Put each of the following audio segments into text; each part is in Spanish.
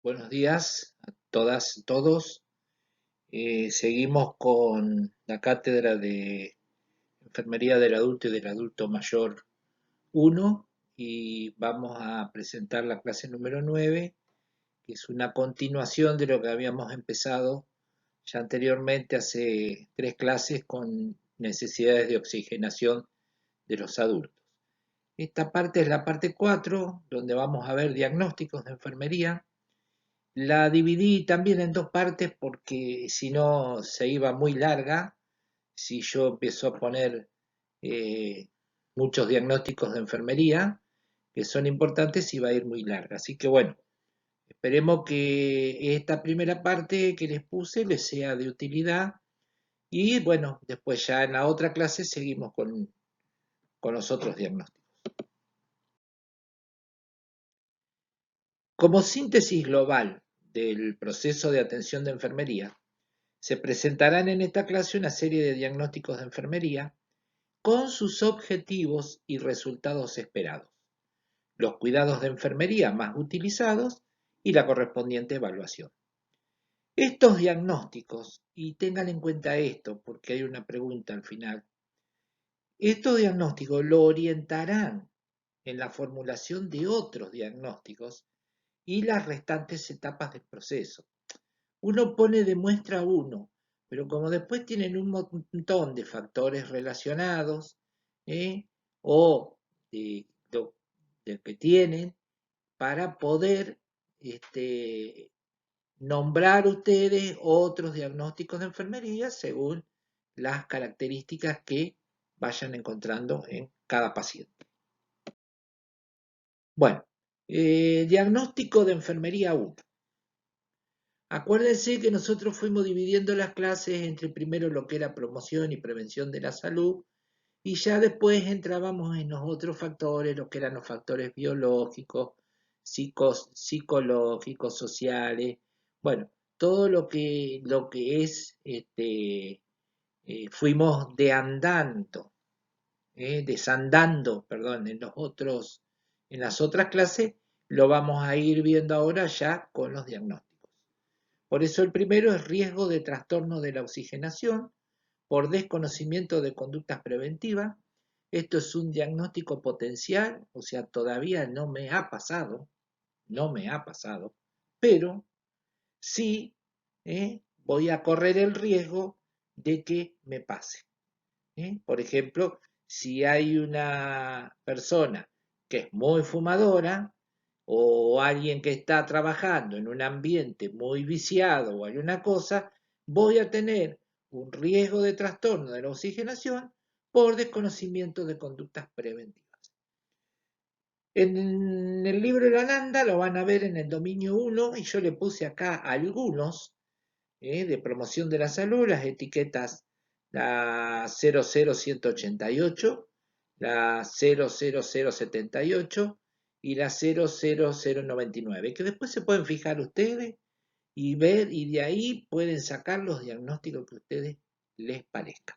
Buenos días a todas y todos. Seguimos con la cátedra de Enfermería del Adulto y del Adulto Mayor 1 y vamos a presentar la clase número 9, que es una continuación de lo que habíamos empezado ya anteriormente hace 3 clases con necesidades de oxigenación de los adultos. Esta parte es la parte 4, donde vamos a ver diagnósticos de enfermería. La dividí también en dos partes porque si no se iba muy larga. Si yo empiezo a poner eh, muchos diagnósticos de enfermería que son importantes, iba a ir muy larga. Así que bueno, esperemos que esta primera parte que les puse les sea de utilidad y bueno, después ya en la otra clase seguimos con los otros diagnósticos. Como síntesis global del proceso de atención de enfermería, se presentarán en esta clase una serie de diagnósticos de enfermería con sus objetivos y resultados esperados, los cuidados de enfermería más utilizados y la correspondiente evaluación. Estos diagnósticos, y tengan en cuenta esto porque hay una pregunta al final, estos diagnósticos lo orientarán en la formulación de otros diagnósticos y las restantes etapas del proceso. Uno pone de muestra uno, pero como después tienen un montón de factores relacionados, ¿eh? o de lo que tienen, para poder nombrar ustedes otros diagnósticos de enfermería según las características que vayan encontrando en cada paciente. Bueno, diagnóstico de enfermería 1. Acuérdense que nosotros fuimos dividiendo las clases entre primero lo que era promoción y prevención de la salud y ya después entrábamos en los otros factores, lo que eran los factores biológicos, psicológicos, sociales, bueno, todo lo que es, fuimos desandando, perdón, en las otras clases, lo vamos a ir viendo ahora ya con los diagnósticos. Por eso el primero es riesgo de trastorno de la oxigenación por desconocimiento de conductas preventivas. Esto es un diagnóstico potencial, o sea, todavía no me ha pasado, pero sí voy a correr el riesgo de que me pase. Por ejemplo, si hay una persona que es muy fumadora o alguien que está trabajando en un ambiente muy viciado o alguna cosa, voy a tener un riesgo de trastorno de la oxigenación por desconocimiento de conductas preventivas. En el libro de la Nanda lo van a ver en el dominio 1 y yo le puse acá algunos de promoción de la salud, las etiquetas, la 00188, la 00078 y la 00099, que después se pueden fijar ustedes y ver, y de ahí pueden sacar los diagnósticos que a ustedes les parezcan.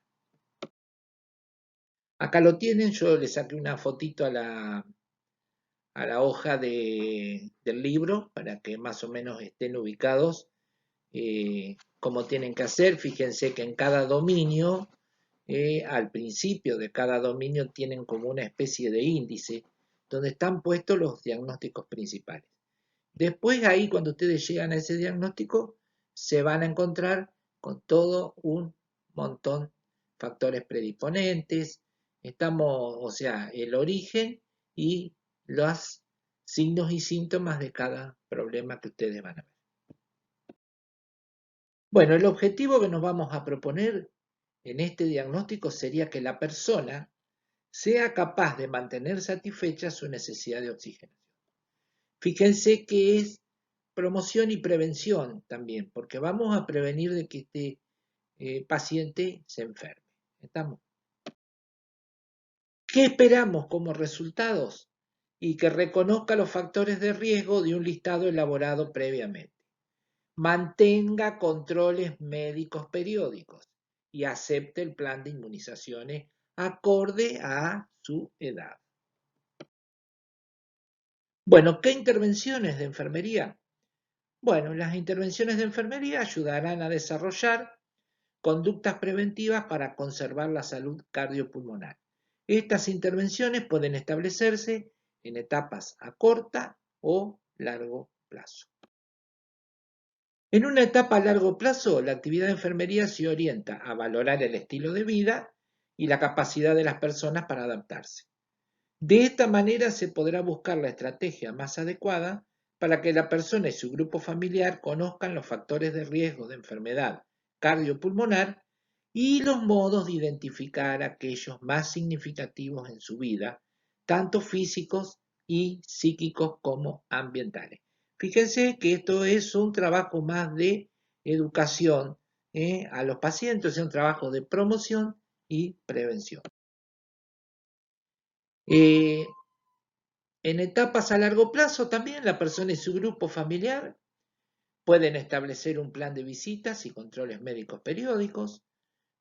Acá lo tienen, yo le saqué una fotito a la hoja del libro para que más o menos estén ubicados cómo tienen que hacer. Fíjense que en cada dominio, al principio de cada dominio tienen como una especie de índice donde están puestos los diagnósticos principales. Después ahí cuando ustedes llegan a ese diagnóstico se van a encontrar con todo un montón de factores predisponentes, o sea, el origen y los signos y síntomas de cada problema que ustedes van a ver. Bueno, el objetivo que nos vamos a proponer en este diagnóstico sería que la persona sea capaz de mantener satisfecha su necesidad de oxigenación. Fíjense que es promoción y prevención también, porque vamos a prevenir de que este paciente se enferme. ¿Estamos? ¿Qué esperamos como resultados? Y que reconozca los factores de riesgo de un listado elaborado previamente. Mantenga controles médicos periódicos y acepte el plan de inmunizaciones acorde a su edad. Bueno, ¿qué intervenciones de enfermería? Bueno, las intervenciones de enfermería ayudarán a desarrollar conductas preventivas para conservar la salud cardiopulmonar. Estas intervenciones pueden establecerse en etapas a corta o largo plazo. En una etapa a largo plazo, la actividad de enfermería se orienta a valorar el estilo de vida y la capacidad de las personas para adaptarse. De esta manera se podrá buscar la estrategia más adecuada para que la persona y su grupo familiar conozcan los factores de riesgo de enfermedad cardiopulmonar y los modos de identificar aquellos más significativos en su vida, tanto físicos y psíquicos como ambientales. Fíjense que esto es un trabajo más de educación a los pacientes, es un trabajo de promoción y prevención. Eh, En etapas a largo plazo también la persona y su grupo familiar pueden establecer un plan de visitas y controles médicos periódicos,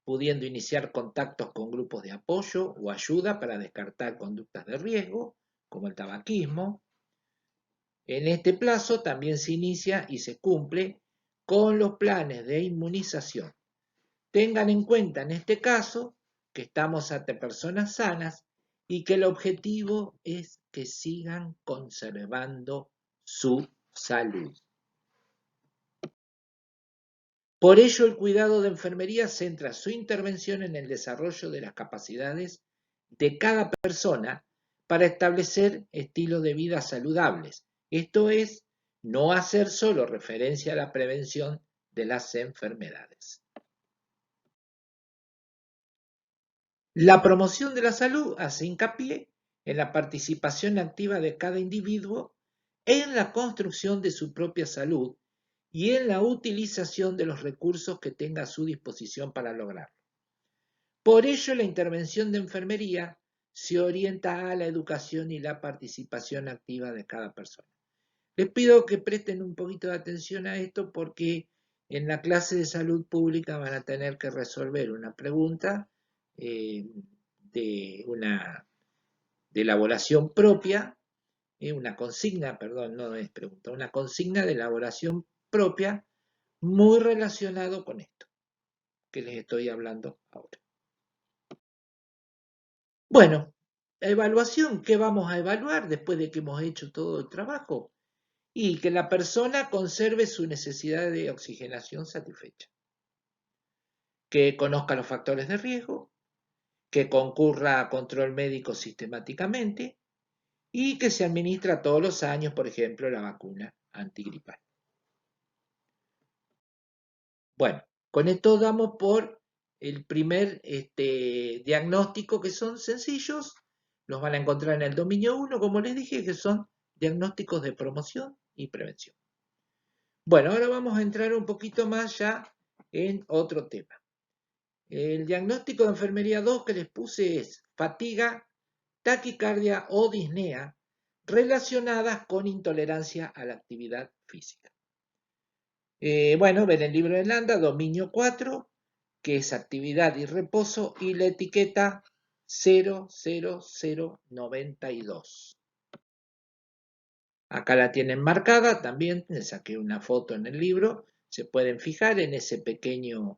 pudiendo iniciar contactos con grupos de apoyo o ayuda para descartar conductas de riesgo, como el tabaquismo. En este plazo también se inicia y se cumple con los planes de inmunización. Tengan en cuenta en este caso que estamos ante personas sanas y que el objetivo es que sigan conservando su salud. Por ello, el cuidado de enfermería centra su intervención en el desarrollo de las capacidades de cada persona para establecer estilos de vida saludables. Esto es, no hacer solo referencia a la prevención de las enfermedades. La promoción de la salud hace hincapié en la participación activa de cada individuo en la construcción de su propia salud y en la utilización de los recursos que tenga a su disposición para lograrlo. Por ello, la intervención de enfermería se orienta a la educación y la participación activa de cada persona. Les pido que presten un poquito de atención a esto porque en la clase de salud pública van a tener que resolver una pregunta eh, de una de elaboración propia, una consigna, perdón, no es pregunta, una consigna de elaboración propia muy relacionado con esto que les estoy hablando ahora. Bueno, evaluación, ¿qué vamos a evaluar después de que hemos hecho todo el trabajo? Y que la persona conserve su necesidad de oxigenación satisfecha, que conozca los factores de riesgo, que concurra a control médico sistemáticamente y que se administra todos los años, por ejemplo, la vacuna antigripal. Bueno, con esto damos por el primer diagnóstico, que son sencillos, los van a encontrar en el dominio 1, como les dije, que son diagnósticos de promoción y prevención. Bueno, ahora vamos a entrar un poquito más ya en otro tema. El diagnóstico de enfermería 2 que les puse es fatiga, taquicardia o disnea relacionadas con intolerancia a la actividad física. Bueno, ven el libro de Landa, dominio 4, que es actividad y reposo, y la etiqueta 00092. Acá la tienen marcada, también les saqué una foto en el libro, se pueden fijar en ese pequeño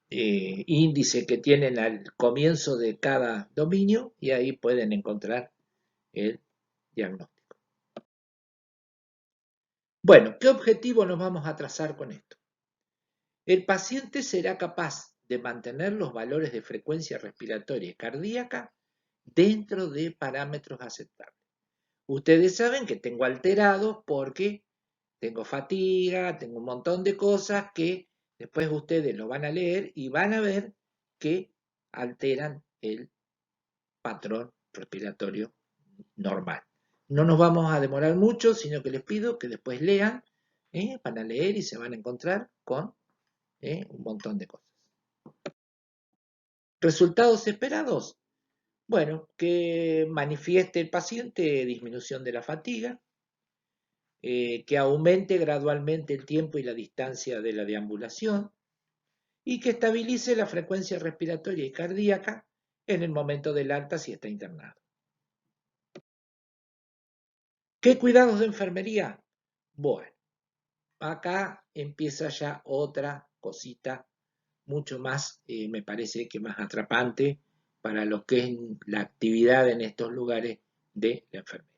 índice que tienen al comienzo de cada dominio y ahí pueden encontrar el diagnóstico. Bueno, ¿qué objetivo nos vamos a trazar con esto? El paciente será capaz de mantener los valores de frecuencia respiratoria y cardíaca dentro de parámetros aceptables. Ustedes saben que tengo alterado porque tengo fatiga, tengo un montón de cosas que después ustedes lo van a leer y van a ver que alteran el patrón respiratorio normal. No nos vamos a demorar mucho, sino que les pido que después lean, van a leer y se van a encontrar con un montón de cosas. ¿Resultados esperados? Bueno, que manifieste el paciente disminución de la fatiga, que aumente gradualmente el tiempo y la distancia de la deambulación y que estabilice la frecuencia respiratoria y cardíaca en el momento del alta si está internado. ¿Qué cuidados de enfermería? Bueno, acá empieza ya otra cosita mucho más, me parece que más atrapante para lo que es la actividad en estos lugares de la enfermera.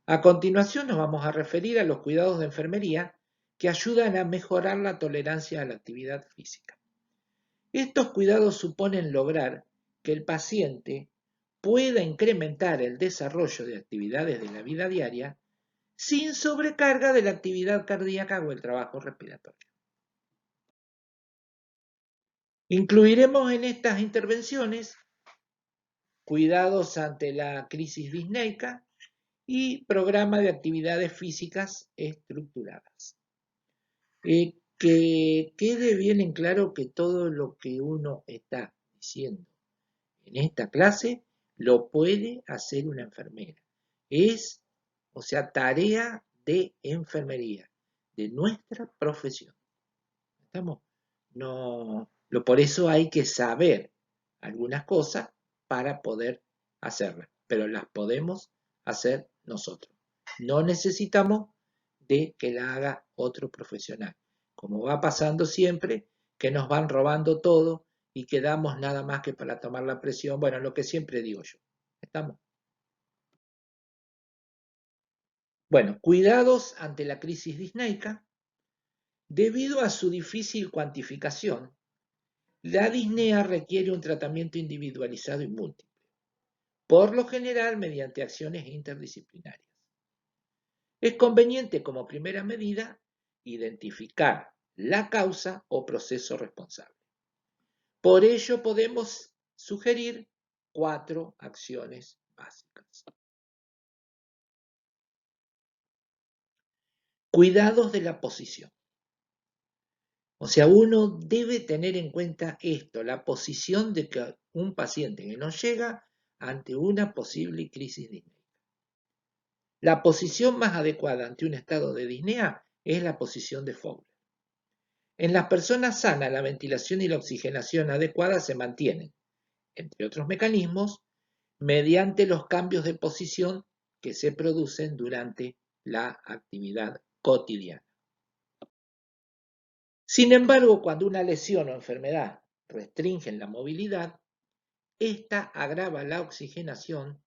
A continuación nos vamos a referir a los cuidados de enfermería que ayudan a mejorar la tolerancia a la actividad física. Estos cuidados suponen lograr que el paciente pueda incrementar el desarrollo de actividades de la vida diaria sin sobrecarga de la actividad cardíaca o el trabajo respiratorio. Incluiremos en estas intervenciones cuidados ante la crisis disneica y programa de actividades físicas estructuradas. Que quede bien en claro que todo lo que uno está diciendo en esta clase lo puede hacer una enfermera. Es, o sea, tarea de enfermería, de nuestra profesión. ¿Estamos? No, por eso hay que saber algunas cosas para poder hacerlas, pero las podemos hacer nosotros. No necesitamos de que la haga otro profesional. Como va pasando siempre, que nos van robando todo y quedamos nada más que para tomar la presión. Bueno, lo que siempre digo yo. ¿Estamos? Bueno, cuidados ante la crisis disneica. Debido a su difícil cuantificación, la disnea requiere un tratamiento individualizado y múltiple, por lo general mediante acciones interdisciplinarias. Es conveniente como primera medida identificar la causa o proceso responsable. Por ello podemos sugerir 4 acciones básicas. Cuidados de la posición. O sea, uno debe tener en cuenta esto, la posición de un paciente que nos llega ante una posible crisis disneica. La posición más adecuada ante un estado de disnea es la posición de Fowler. En las personas sanas, la ventilación y la oxigenación adecuada se mantienen, entre otros mecanismos, mediante los cambios de posición que se producen durante la actividad cotidiana. Sin embargo, cuando una lesión o enfermedad restringe la movilidad, esta agrava la oxigenación,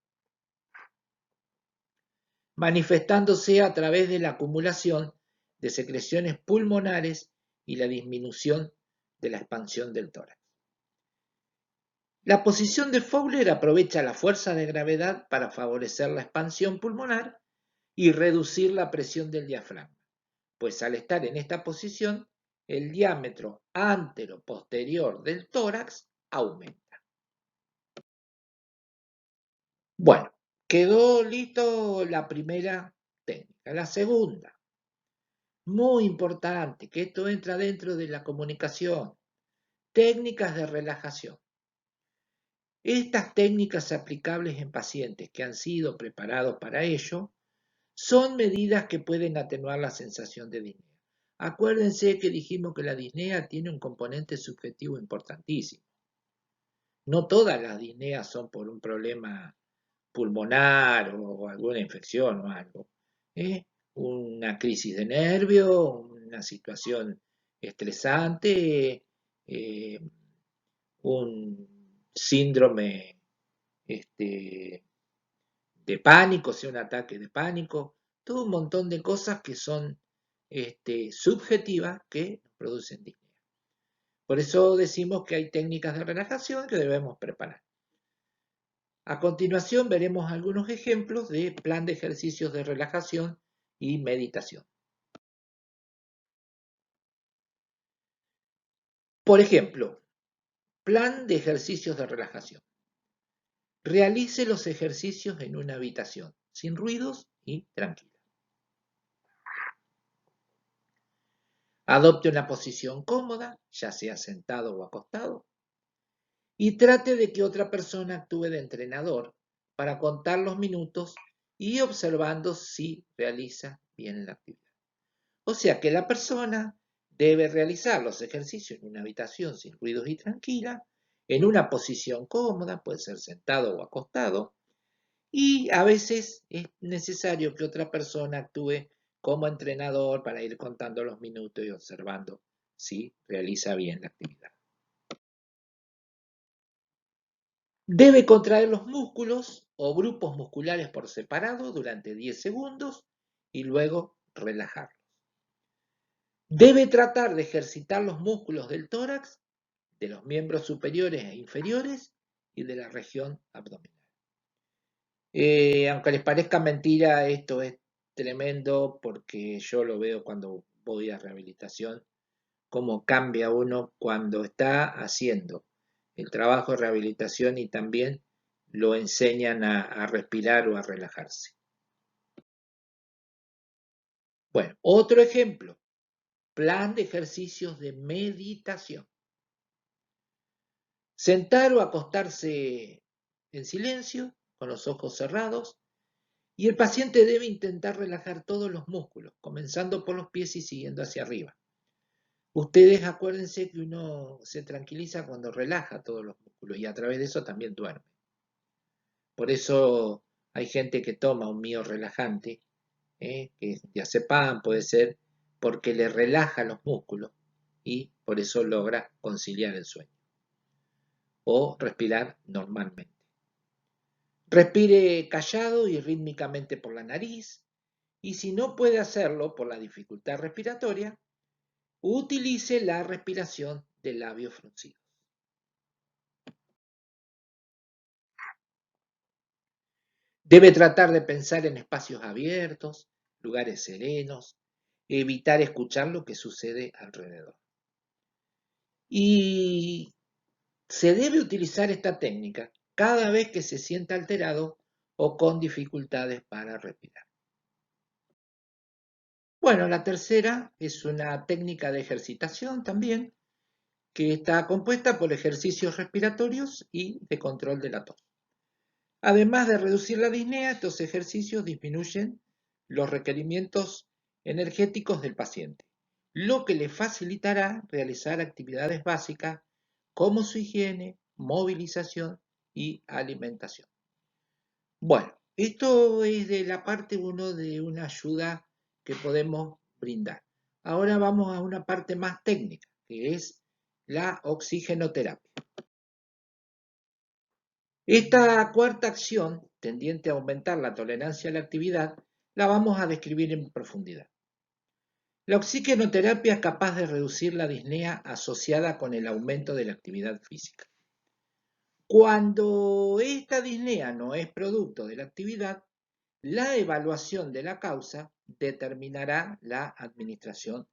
manifestándose a través de la acumulación de secreciones pulmonares y la disminución de la expansión del tórax. La posición de Fowler aprovecha la fuerza de gravedad para favorecer la expansión pulmonar y reducir la presión del diafragma, pues al estar en esta posición, el diámetro antero-posterior del tórax aumenta. Bueno, quedó listo la primera técnica. La segunda, muy importante, que esto entra dentro de la comunicación, técnicas de relajación. Estas técnicas aplicables en pacientes que han sido preparados para ello son medidas que pueden atenuar la sensación de disnea. Acuérdense que dijimos que la disnea tiene un componente subjetivo importantísimo. No todas las disneas son por un problema pulmonar o alguna infección o algo. Una crisis de nervio, una situación estresante, un síndrome de pánico, sea un ataque de pánico, todo un montón de cosas que son subjetivas que producen disnea. Por eso decimos que hay técnicas de relajación que debemos preparar. A continuación veremos algunos ejemplos de plan de ejercicios de relajación y meditación. Por ejemplo, plan de ejercicios de relajación. Realice los ejercicios en una habitación, sin ruidos y tranquila. Adopte una posición cómoda, ya sea sentado o acostado, y trate de que otra persona actúe de entrenador para contar los minutos y observando si realiza bien la actividad. O sea que la persona debe realizar los ejercicios en una habitación sin ruidos y tranquila, en una posición cómoda, puede ser sentado o acostado, Y a veces es necesario que otra persona actúe como entrenador para ir contando los minutos y observando si realiza bien la actividad. Debe contraer los músculos o grupos musculares por separado durante 10 segundos y luego relajarlos. Debe tratar de ejercitar los músculos del tórax, de los miembros superiores e inferiores y de la región abdominal. Aunque les parezca mentira, esto es tremendo porque yo lo veo cuando voy a rehabilitación, cómo cambia uno cuando está haciendo el trabajo de rehabilitación y también lo enseñan a respirar o a relajarse. Bueno, otro ejemplo, plan de ejercicios de meditación. Sentar o acostarse en silencio, con los ojos cerrados, y el paciente debe intentar relajar todos los músculos, comenzando por los pies y siguiendo hacia arriba. Ustedes acuérdense que uno se tranquiliza cuando relaja todos los músculos y a través de eso también duerme. Por eso hay gente que toma un mío relajante, que es diazepam, puede ser, porque le relaja los músculos y por eso logra conciliar el sueño o respirar normalmente. Respire callado y rítmicamente por la nariz y si no puede hacerlo por la dificultad respiratoria, utilice la respiración de labios fruncidos. Debe tratar de pensar en espacios abiertos, lugares serenos, evitar escuchar lo que sucede alrededor. Y se debe utilizar esta técnica cada vez que se sienta alterado o con dificultades para respirar. Bueno, la tercera es una técnica de ejercitación también, que está compuesta por ejercicios respiratorios y de control de la tos. Además de reducir la disnea, estos ejercicios disminuyen los requerimientos energéticos del paciente, lo que le facilitará realizar actividades básicas como su higiene, movilización y alimentación. Bueno, esto es de la parte 1 de una ayuda que podemos brindar. Ahora vamos a una parte más técnica, que es la oxigenoterapia. Esta cuarta acción, tendiente a aumentar la tolerancia a la actividad, la vamos a describir en profundidad. La oxigenoterapia es capaz de reducir la disnea asociada con el aumento de la actividad física. Cuando esta disnea no es producto de la actividad, la evaluación de la causa determinará la administración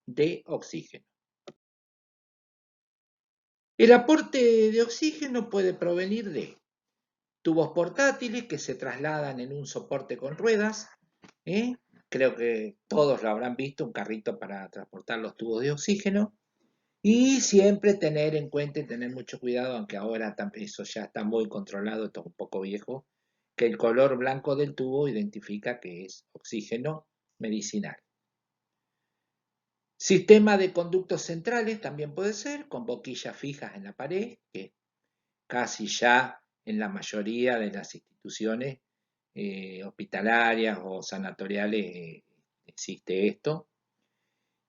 de oxígeno. El aporte de oxígeno puede provenir de tubos portátiles que se trasladan en un soporte con ruedas. ¿eh? Creo que todos lo habrán visto, un carrito para transportar los tubos de oxígeno. Y siempre tener en cuenta y tener mucho cuidado, aunque ahora eso ya está muy controlado, esto es un poco viejo, que el color blanco del tubo identifica que es oxígeno medicinal. Sistema de conductos centrales también puede ser, con boquillas fijas en la pared, que casi ya en la mayoría de las instituciones hospitalarias o sanatoriales existe esto.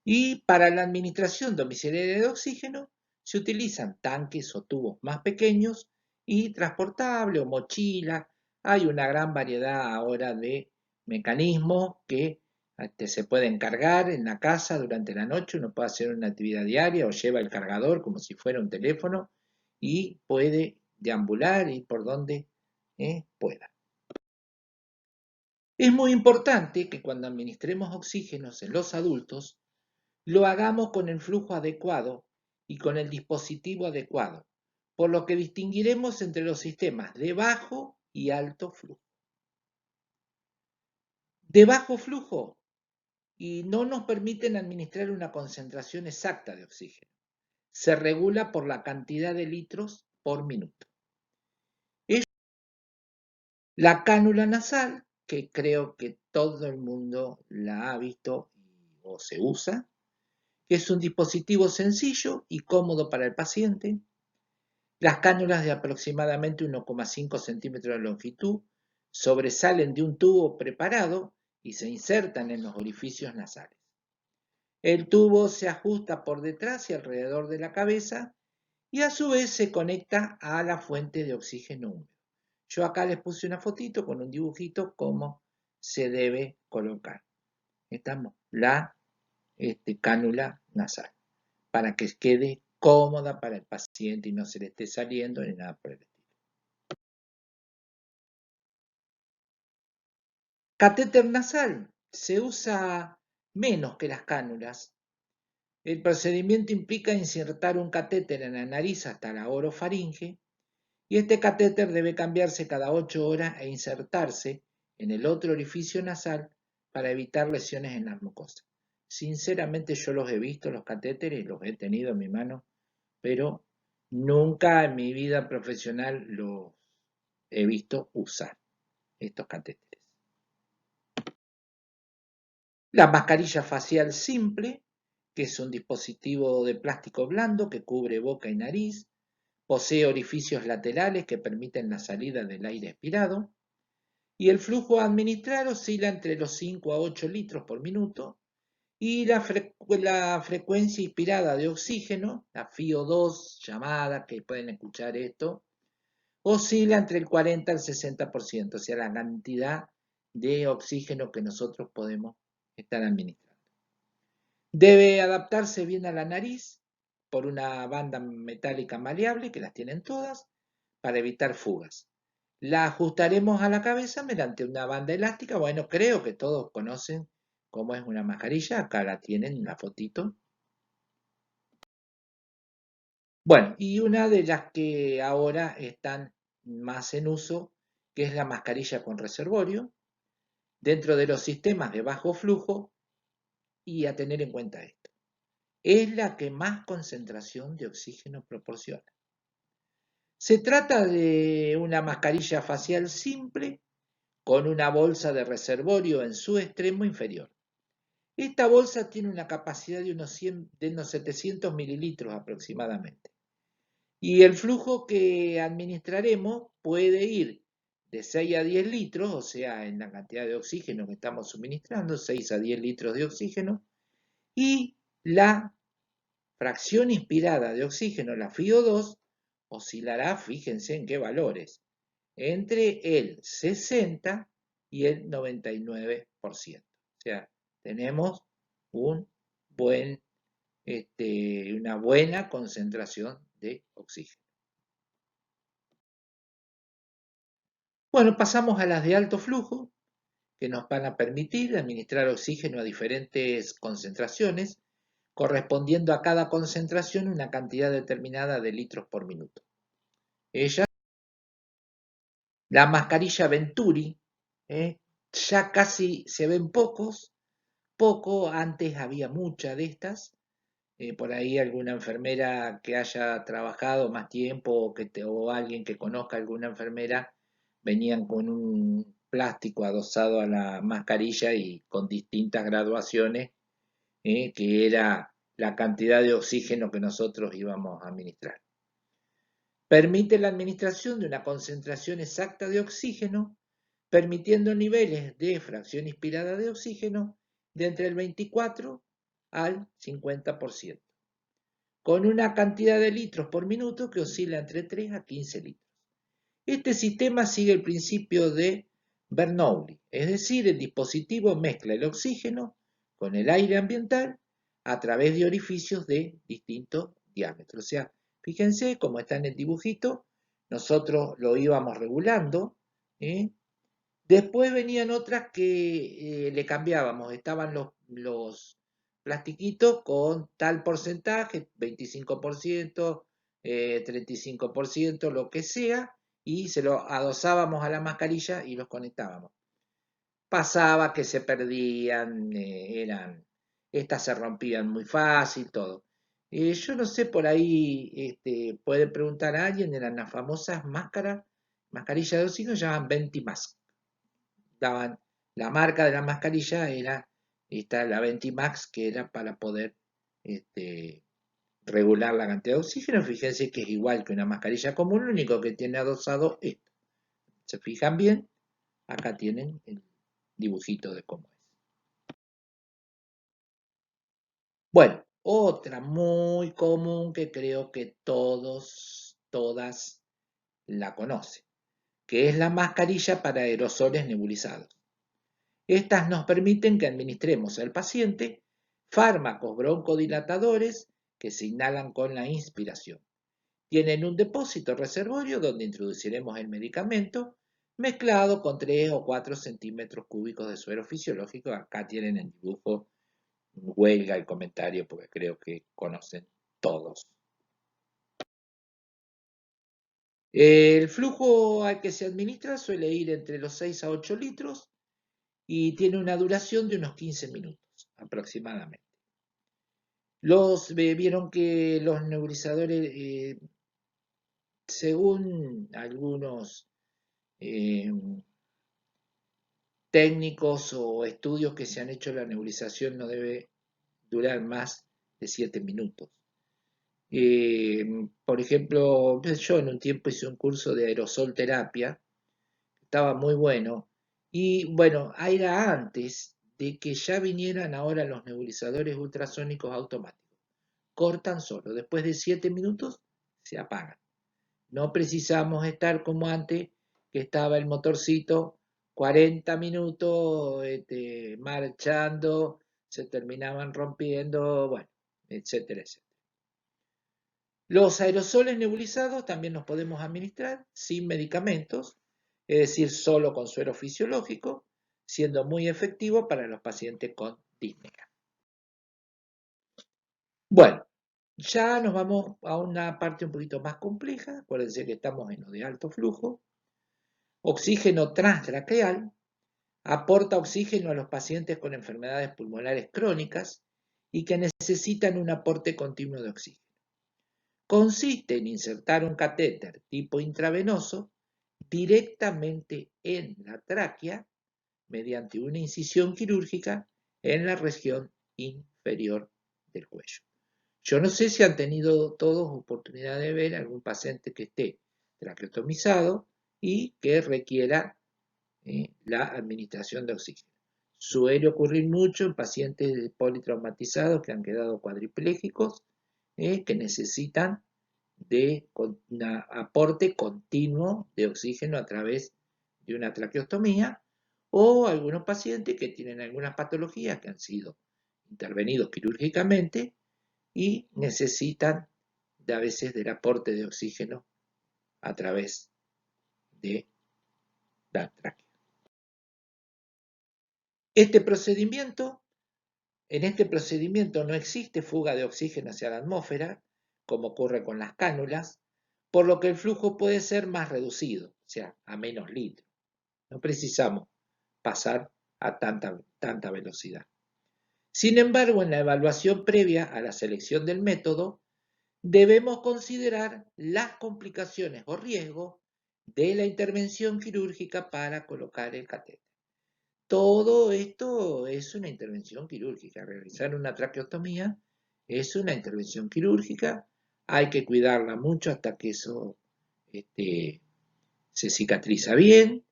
Y para la administración domiciliaria de oxígeno se utilizan tanques o tubos más pequeños y transportable o mochila. Hay una gran variedad ahora de mecanismos que se pueden cargar en la casa durante la noche. Uno puede hacer una actividad diaria o lleva el cargador como si fuera un teléfono y puede deambular y por donde pueda. Es muy importante que cuando administremos oxígenos en los adultos lo hagamos con el flujo adecuado y con el dispositivo adecuado, por lo que distinguiremos entre los sistemas de bajo y alto flujo. De bajo flujo y no nos permiten administrar una concentración exacta de oxígeno. Se regula por la cantidad de litros por minuto. La cánula nasal, que creo que todo el mundo la ha visto o se usa, es un dispositivo sencillo y cómodo para el paciente. Las cánulas de aproximadamente 1,5 centímetros de longitud sobresalen de un tubo preparado y se insertan en los orificios nasales. El tubo se ajusta por detrás y alrededor de la cabeza y a su vez se conecta a la fuente de oxígeno húmedo. Yo acá les puse una fotito con un dibujito cómo se debe colocar. Estamos la cánula nasal para que quede cómoda para el paciente y no se le esté saliendo ni nada por el estilo. Catéter nasal se usa menos que las cánulas. El procedimiento implica insertar un catéter en la nariz hasta la orofaringe y este catéter debe cambiarse cada 8 horas e insertarse en el otro orificio nasal para evitar lesiones en las mucosas. Sinceramente yo los he visto, los catéteres, los he tenido en mi mano, pero nunca en mi vida profesional los he visto usar estos catéteres. La mascarilla facial simple, que es un dispositivo de plástico blando que cubre boca y nariz, posee orificios laterales que permiten la salida del aire expirado y el flujo a administrar oscila entre los 5 a 8 litros por minuto y la frecuencia inspirada de oxígeno, la FiO2 llamada, que pueden escuchar esto, oscila entre el 40 al 60%, o sea, la cantidad de oxígeno que nosotros podemos estar administrando. Debe adaptarse bien a la nariz por una banda metálica maleable, que las tienen todas, para evitar fugas. La ajustaremos a la cabeza mediante una banda elástica. Bueno, creo que todos conocen cómo es una mascarilla. Acá la tienen en la fotito. Bueno, y una de las que ahora están más en uso, que es la mascarilla con reservorio, dentro de los sistemas de bajo flujo, y a tener en cuenta esto. Es la que más concentración de oxígeno proporciona. Se trata de una mascarilla facial simple con una bolsa de reservorio en su extremo inferior. Esta bolsa tiene una capacidad de unos 700 mililitros aproximadamente. Y el flujo que administraremos puede ir de 6 a 10 litros, o sea, en la cantidad de oxígeno que estamos suministrando, 6 a 10 litros de oxígeno, y la fracción inspirada de oxígeno, la FiO2, oscilará, fíjense en qué valores, entre el 60 y el 99%. O sea, tenemos un buen, una buena concentración de oxígeno. Bueno, pasamos a las de alto flujo, que nos van a permitir administrar oxígeno a diferentes concentraciones, correspondiendo a cada concentración una cantidad determinada de litros por minuto. Ella, la mascarilla Venturi, ya casi se ven poco, antes había muchas de estas, por ahí alguna enfermera que haya trabajado más tiempo o alguien que conozca alguna enfermera, venían con un plástico adosado a la mascarilla y con distintas graduaciones, que era la cantidad de oxígeno que nosotros íbamos a administrar. Permite la administración de una concentración exacta de oxígeno, permitiendo niveles de fracción inspirada de oxígeno de entre el 24 al 50%, con una cantidad de litros por minuto que oscila entre 3 a 15 litros. Este sistema sigue el principio de Bernoulli, es decir, el dispositivo mezcla el oxígeno con el aire ambiental a través de orificios de distintos diámetros. O sea, fíjense cómo está en el dibujito, nosotros lo íbamos regulando, ¿eh? Después venían otras que le cambiábamos, estaban los plastiquitos con tal porcentaje, 25%, 35%, lo que sea, y se lo adosábamos a la mascarilla y los conectábamos. Pasaba que se perdían, estas se rompían muy fácil, todo. Yo no sé, por ahí pueden preguntar a alguien, eran las famosas mascarillas de oxígeno, se llaman Ventimask. Daban, la marca de la mascarilla era la Ventimax, que era para poder regular la cantidad de oxígeno. Fíjense que es igual que una mascarilla común, lo único que tiene adosado esto. ¿Se fijan bien? Acá tienen el dibujito de cómo es. Bueno, otra muy común que creo que todas la conocen, que es la mascarilla para aerosoles nebulizados. Estas nos permiten que administremos al paciente fármacos broncodilatadores que se inhalan con la inspiración. Tienen un depósito reservorio donde introduciremos el medicamento mezclado con 3 o 4 centímetros cúbicos de suero fisiológico. Acá tienen el dibujo, huelga el comentario porque creo que conocen todos. El flujo al que se administra suele ir entre los 6 a 8 litros y tiene una duración de unos 15 minutos aproximadamente. Vieron que los nebulizadores, según algunos eh, técnicos o estudios que se han hecho, la nebulización no debe durar más de 7 minutos. Por ejemplo, yo en un tiempo hice un curso de aerosol terapia, estaba muy bueno, y bueno, era antes de que ya vinieran ahora los nebulizadores ultrasónicos automáticos. Cortan solo, después de 7 minutos se apagan. No precisamos estar como antes, que estaba el motorcito 40 minutos marchando, se terminaban rompiendo, bueno, etcétera, etcétera. Los aerosoles nebulizados también los podemos administrar sin medicamentos, es decir, solo con suero fisiológico, siendo muy efectivo para los pacientes con disnea. Bueno, ya nos vamos a una parte un poquito más compleja. Acuérdense que estamos en lo de alto flujo. Oxígeno transtraqueal aporta oxígeno a los pacientes con enfermedades pulmonares crónicas y que necesitan un aporte continuo de oxígeno. Consiste en insertar un catéter tipo intravenoso directamente en la tráquea mediante una incisión quirúrgica en la región inferior del cuello. Yo no sé si han tenido todos oportunidad de ver algún paciente que esté traqueotomizado y que requiera la administración de oxígeno. Suele ocurrir mucho en pacientes politraumatizados que han quedado cuadriplégicos, que necesitan de un aporte continuo de oxígeno a través de una traqueostomía, o algunos pacientes que tienen algunas patologías que han sido intervenidos quirúrgicamente y necesitan a veces del aporte de oxígeno a través de la tráquea. En este procedimiento no existe fuga de oxígeno hacia la atmósfera, como ocurre con las cánulas, por lo que el flujo puede ser más reducido, o sea, a menos litros. No precisamos pasar a tanta velocidad. Sin embargo, en la evaluación previa a la selección del método, debemos considerar las complicaciones o riesgos de la intervención quirúrgica para colocar el catéter. Todo esto es una intervención quirúrgica. Realizar una traqueotomía es una intervención quirúrgica. Hay que cuidarla mucho hasta que eso se cicatriza bien.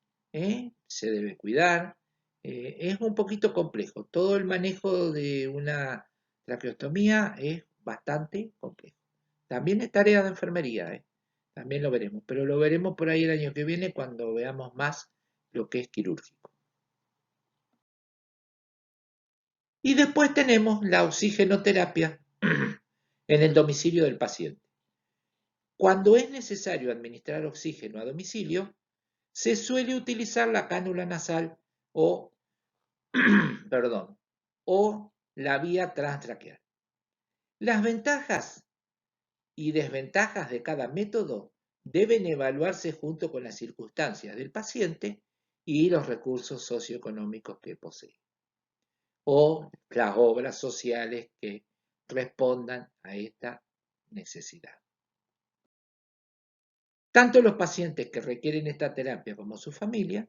Se debe cuidar. Es un poquito complejo. Todo el manejo de una traqueostomía es bastante complejo. También es tarea de enfermería. También lo veremos. Pero lo veremos por ahí el año que viene cuando veamos más lo que es quirúrgico. Y después tenemos la oxigenoterapia en el domicilio del paciente. Cuando es necesario administrar oxígeno a domicilio, se suele utilizar la cánula nasal o, perdón, o la vía transtraqueal. Las ventajas y desventajas de cada método deben evaluarse junto con las circunstancias del paciente y los recursos socioeconómicos que posee, o las obras sociales que respondan a esta necesidad. Tanto los pacientes que requieren esta terapia como su familia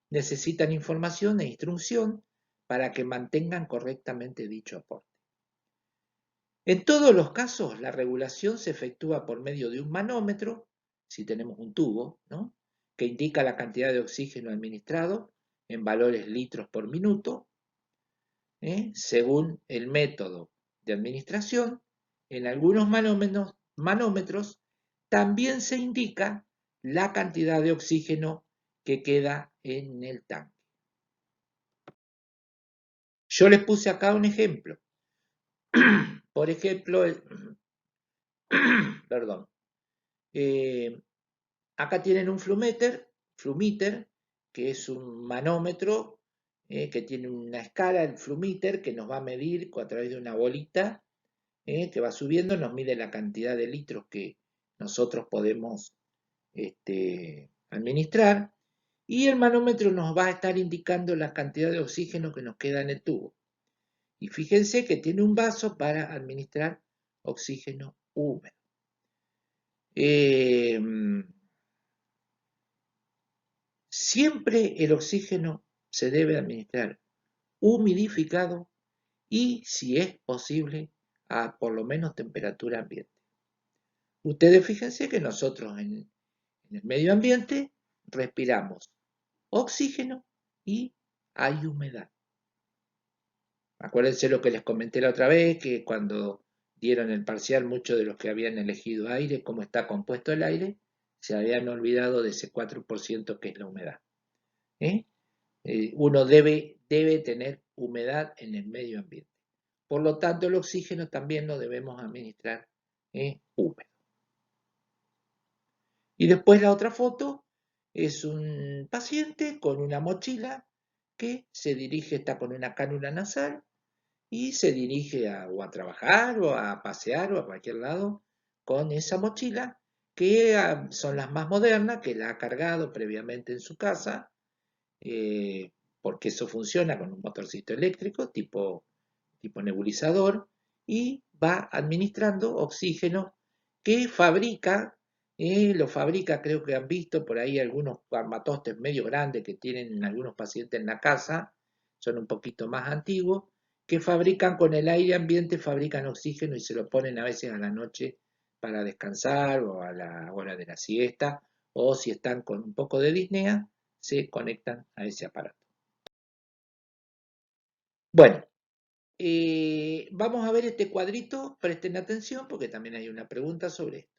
necesitan información e instrucción para que mantengan correctamente dicho aporte. En todos los casos, la regulación se efectúa por medio de un manómetro, si tenemos un tubo, ¿no?, que indica la cantidad de oxígeno administrado en valores litros por minuto, según el método de administración. En algunos manómetros también se indica la cantidad de oxígeno que queda en el tanque. Yo les puse acá un ejemplo. Por ejemplo, perdón, acá tienen un flumíter, que es un manómetro que tiene una escala, el flumíter, que nos va a medir a través de una bolita que va subiendo, nos mide la cantidad de litros que nosotros podemos administrar, y el manómetro nos va a estar indicando la cantidad de oxígeno que nos queda en el tubo. Y fíjense que tiene un vaso para administrar oxígeno húmedo. Siempre el oxígeno se debe administrar humidificado y, si es posible, a por lo menos temperatura ambiente. Ustedes fíjense que nosotros en el medio ambiente respiramos oxígeno y hay humedad. Acuérdense lo que les comenté la otra vez, que cuando dieron el parcial, muchos de los que habían elegido aire, cómo está compuesto el aire, se habían olvidado de ese 4% que es la humedad. Uno debe tener humedad en el medio ambiente. Por lo tanto, el oxígeno también lo debemos administrar húmedo. Y después la otra foto es un paciente con una mochila que se dirige, está con una cánula nasal y se dirige o a trabajar o a pasear o a cualquier lado con esa mochila, que son las más modernas, que la ha cargado previamente en su casa, porque eso funciona con un motorcito eléctrico tipo nebulizador, y va administrando oxígeno que fabrica, lo fabrica, creo que han visto por ahí algunos armatostes medio grandes que tienen algunos pacientes en la casa, son un poquito más antiguos, que fabrican con el aire ambiente, fabrican oxígeno y se lo ponen a veces a la noche para descansar o a la hora de la siesta, o si están con un poco de disnea, se conectan a ese aparato. Bueno, vamos a ver este cuadrito, presten atención porque también hay una pregunta sobre esto.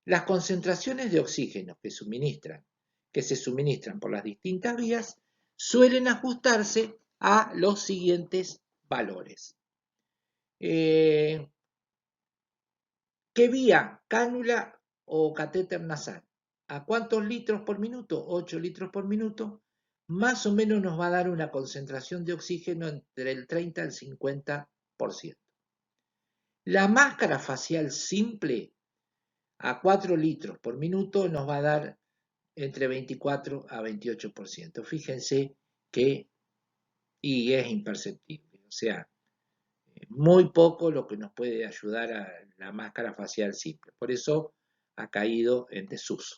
Las concentraciones de oxígeno que se suministran por las distintas vías suelen ajustarse a los siguientes valores. ¿Qué vía? ¿Cánula o catéter nasal? ¿A cuántos litros por minuto? 8 litros por minuto. Más o menos nos va a dar una concentración de oxígeno entre el 30 al 50%. La máscara facial simple a 4 litros por minuto nos va a dar entre 24 a 28%. Fíjense que, y es imperceptible, o sea, muy poco lo que nos puede ayudar a la máscara facial simple. Por eso ha caído en desuso.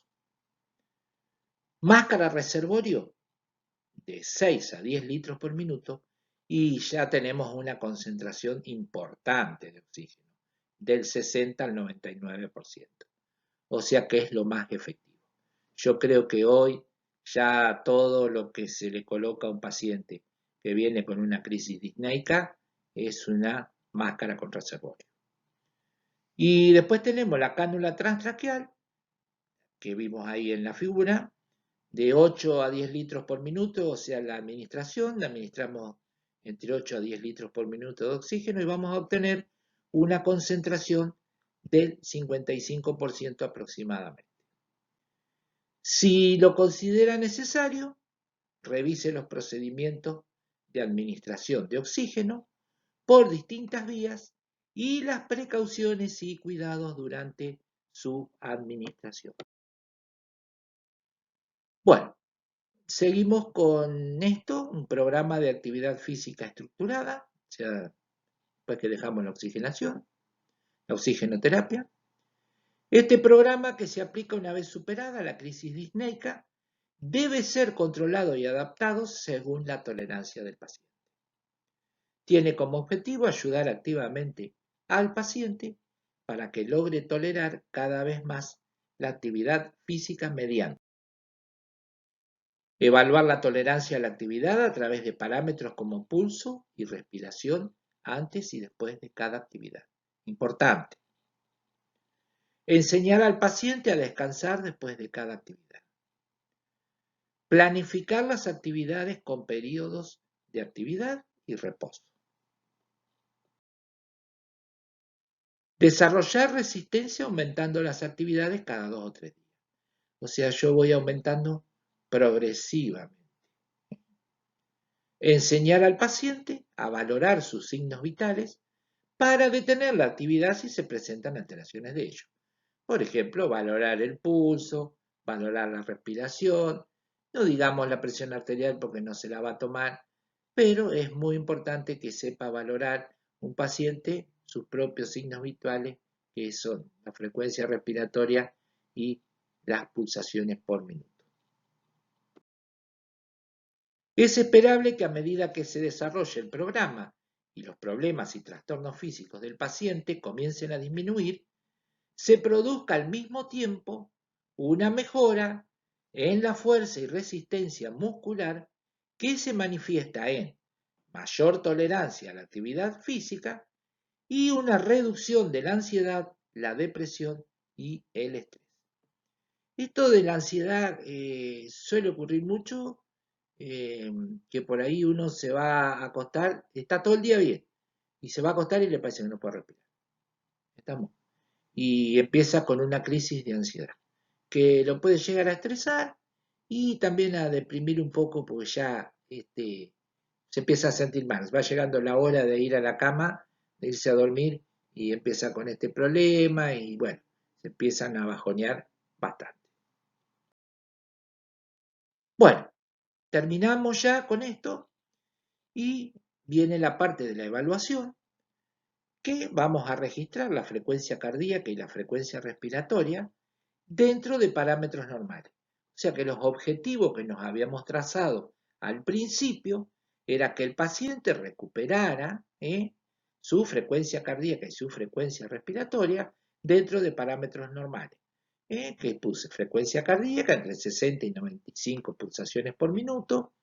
Máscara reservorio de 6 a 10 litros por minuto y ya tenemos una concentración importante de oxígeno, del 60 al 99%. O sea que es lo más efectivo. Yo creo que hoy ya todo lo que se le coloca a un paciente que viene con una crisis disneica es una máscara con reservorio. Y después tenemos la cánula transtraqueal, que vimos ahí en la figura, de 8 a 10 litros por minuto, o sea, la administramos entre 8 a 10 litros por minuto de oxígeno y vamos a obtener una concentración del 55% aproximadamente. Si lo considera necesario, revise los procedimientos de administración de oxígeno por distintas vías y las precauciones y cuidados durante su administración. Bueno, seguimos con esto, un programa de actividad física estructurada, o sea, después que dejamos la oxigenación, la oxigenoterapia. Este programa, que se aplica una vez superada la crisis disneica, debe ser controlado y adaptado según la tolerancia del paciente. Tiene como objetivo ayudar activamente al paciente para que logre tolerar cada vez más la actividad física mediante Evaluar la tolerancia a la actividad a través de parámetros como pulso y respiración antes y después de cada actividad. Importante. Enseñar al paciente a descansar después de cada actividad. Planificar las actividades con periodos de actividad y reposo. Desarrollar resistencia aumentando las actividades cada 2 o 3 días. O sea, yo voy aumentando progresivamente. Enseñar al paciente a valorar sus signos vitales para detener la actividad si se presentan alteraciones de ello. Por ejemplo, valorar el pulso, valorar la respiración, no digamos la presión arterial porque no se la va a tomar, pero es muy importante que sepa valorar un paciente sus propios signos vitales, que son la frecuencia respiratoria y las pulsaciones por minuto. Es esperable que a medida que se desarrolle el programa y los problemas y trastornos físicos del paciente comiencen a disminuir, se produzca al mismo tiempo una mejora en la fuerza y resistencia muscular que se manifiesta en mayor tolerancia a la actividad física y una reducción de la ansiedad, la depresión y el estrés. Esto de la ansiedad suele ocurrir mucho, que por ahí uno se va a acostar, está todo el día bien, y se va a acostar y le parece que no puede respirar. ¿Estamos? Y empieza con una crisis de ansiedad, que lo puede llegar a estresar y también a deprimir un poco porque ya se empieza a sentir mal. Va llegando la hora de ir a la cama, de irse a dormir y empieza con este problema y bueno, se empiezan a bajonear bastante. Bueno, terminamos ya con esto y viene la parte de la evaluación, que vamos a registrar la frecuencia cardíaca y la frecuencia respiratoria dentro de parámetros normales. O sea que los objetivos que nos habíamos trazado al principio era que el paciente recuperara su frecuencia cardíaca y su frecuencia respiratoria dentro de parámetros normales. Que puse frecuencia cardíaca entre 60 y 95 pulsaciones por minuto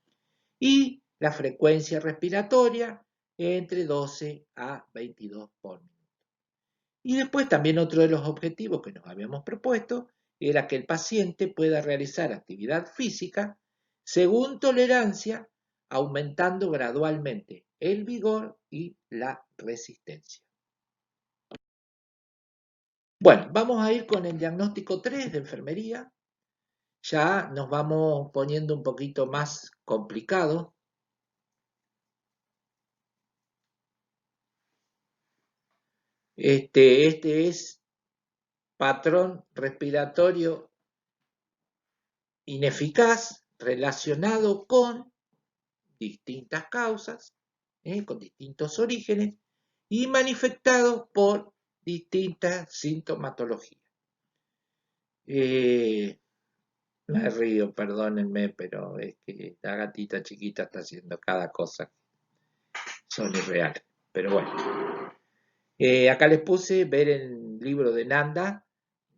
y la frecuencia respiratoria entre 12 a 22 por minuto. Y después también otro de los objetivos que nos habíamos propuesto era que el paciente pueda realizar actividad física según tolerancia, aumentando gradualmente el vigor y la resistencia. Bueno, vamos a ir con el diagnóstico 3 de enfermería. Ya nos vamos poniendo un poquito más complicado. Este es patrón respiratorio ineficaz relacionado con distintas causas, con distintos orígenes y manifestado por distintas sintomatologías. Me río, perdónenme, pero es que la gatita chiquita está haciendo cada cosa. Son irreales. Pero bueno. Acá les puse ver el libro de Nanda,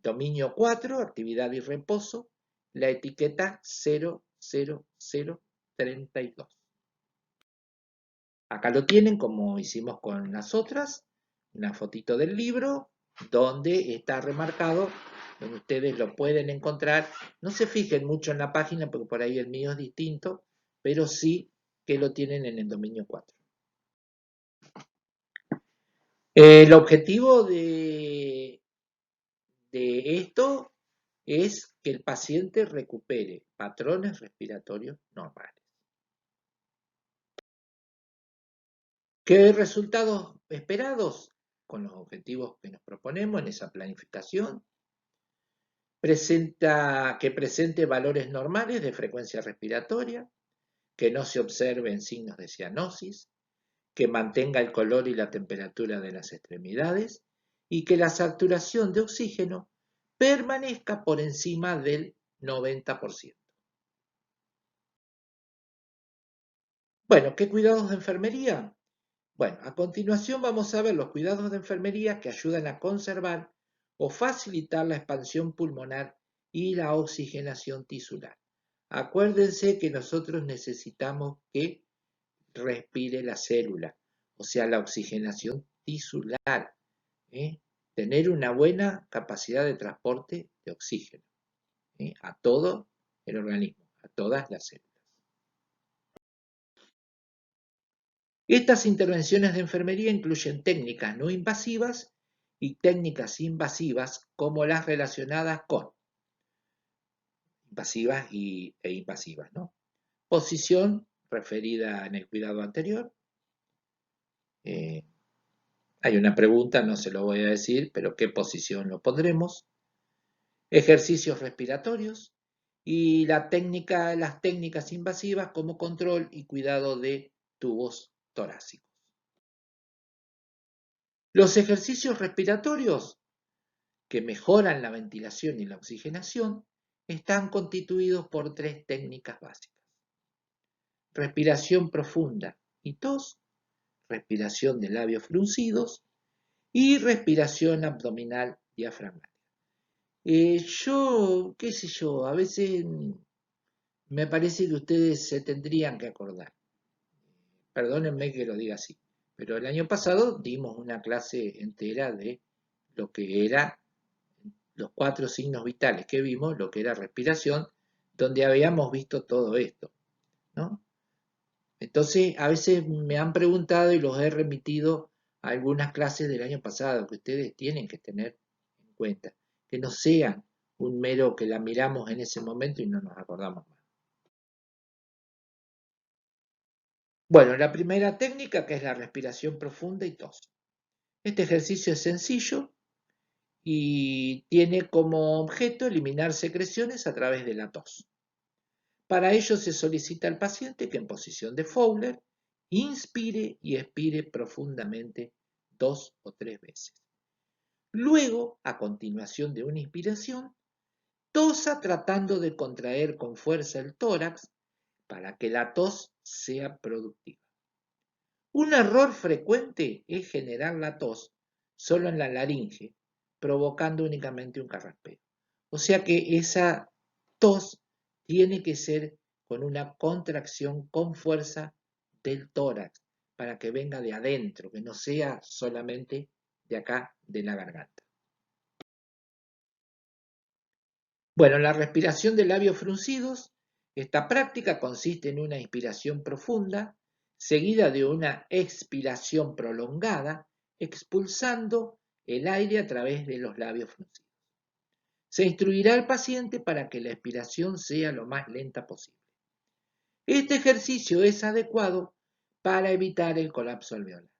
dominio 4, actividad y reposo, la etiqueta 00032. Acá lo tienen como hicimos con las otras, una fotito del libro donde está remarcado, donde ustedes lo pueden encontrar. No se fijen mucho en la página porque por ahí el mío es distinto, pero sí que lo tienen en el dominio 4. El objetivo de esto es que el paciente recupere patrones respiratorios normales. ¿Qué resultados esperados con los objetivos que nos proponemos en esa planificación? Que presente valores normales de frecuencia respiratoria, que no se observen signos de cianosis, que mantenga el color y la temperatura de las extremidades y que la saturación de oxígeno permanezca por encima del 90%. Bueno, ¿qué cuidados de enfermería? Bueno, a continuación vamos a ver los cuidados de enfermería que ayudan a conservar o facilitar la expansión pulmonar y la oxigenación tisular. Acuérdense que nosotros necesitamos que respire la célula, o sea, la oxigenación tisular, ¿eh? Tener una buena capacidad de transporte de oxígeno, a todo el organismo, a todas las células. Estas intervenciones de enfermería incluyen técnicas no invasivas y técnicas invasivas como las relacionadas con invasivas e invasivas, ¿no? Posición referida en el cuidado anterior. Hay una pregunta, no se lo voy a decir, pero ¿qué posición lo pondremos? Ejercicios respiratorios y las técnicas invasivas como control y cuidado de tubos torácicos. Los ejercicios respiratorios que mejoran la ventilación y la oxigenación están constituidos por 3 técnicas básicas: respiración profunda y tos, respiración de labios fruncidos y respiración abdominal diafragmática. Qué sé yo, a veces me parece que ustedes se tendrían que acordar. Perdónenme que lo diga así, pero el año pasado dimos una clase entera de lo que era los 4 signos vitales que vimos, lo que era respiración, donde habíamos visto todo esto, ¿no? Entonces, a veces me han preguntado y los he remitido a algunas clases del año pasado que ustedes tienen que tener en cuenta, que no sean un mero que la miramos en ese momento y no nos acordamos más. Bueno, la primera técnica, que es la respiración profunda y tos. Este ejercicio es sencillo y tiene como objeto eliminar secreciones a través de la tos. Para ello se solicita al paciente que en posición de Fowler inspire y expire profundamente 2 o 3 veces. Luego, a continuación de una inspiración, tosa tratando de contraer con fuerza el tórax para que la tos sea productiva. Un error frecuente es generar la tos solo en la laringe, provocando únicamente un carraspeo. O sea que esa tos tiene que ser con una contracción con fuerza del tórax, para que venga de adentro, que no sea solamente de acá, de la garganta. Bueno, la respiración de labios fruncidos, esta práctica consiste en una inspiración profunda, seguida de una expiración prolongada, expulsando el aire a través de los labios fruncidos. Se instruirá al paciente para que la expiración sea lo más lenta posible. Este ejercicio es adecuado para evitar el colapso alveolar.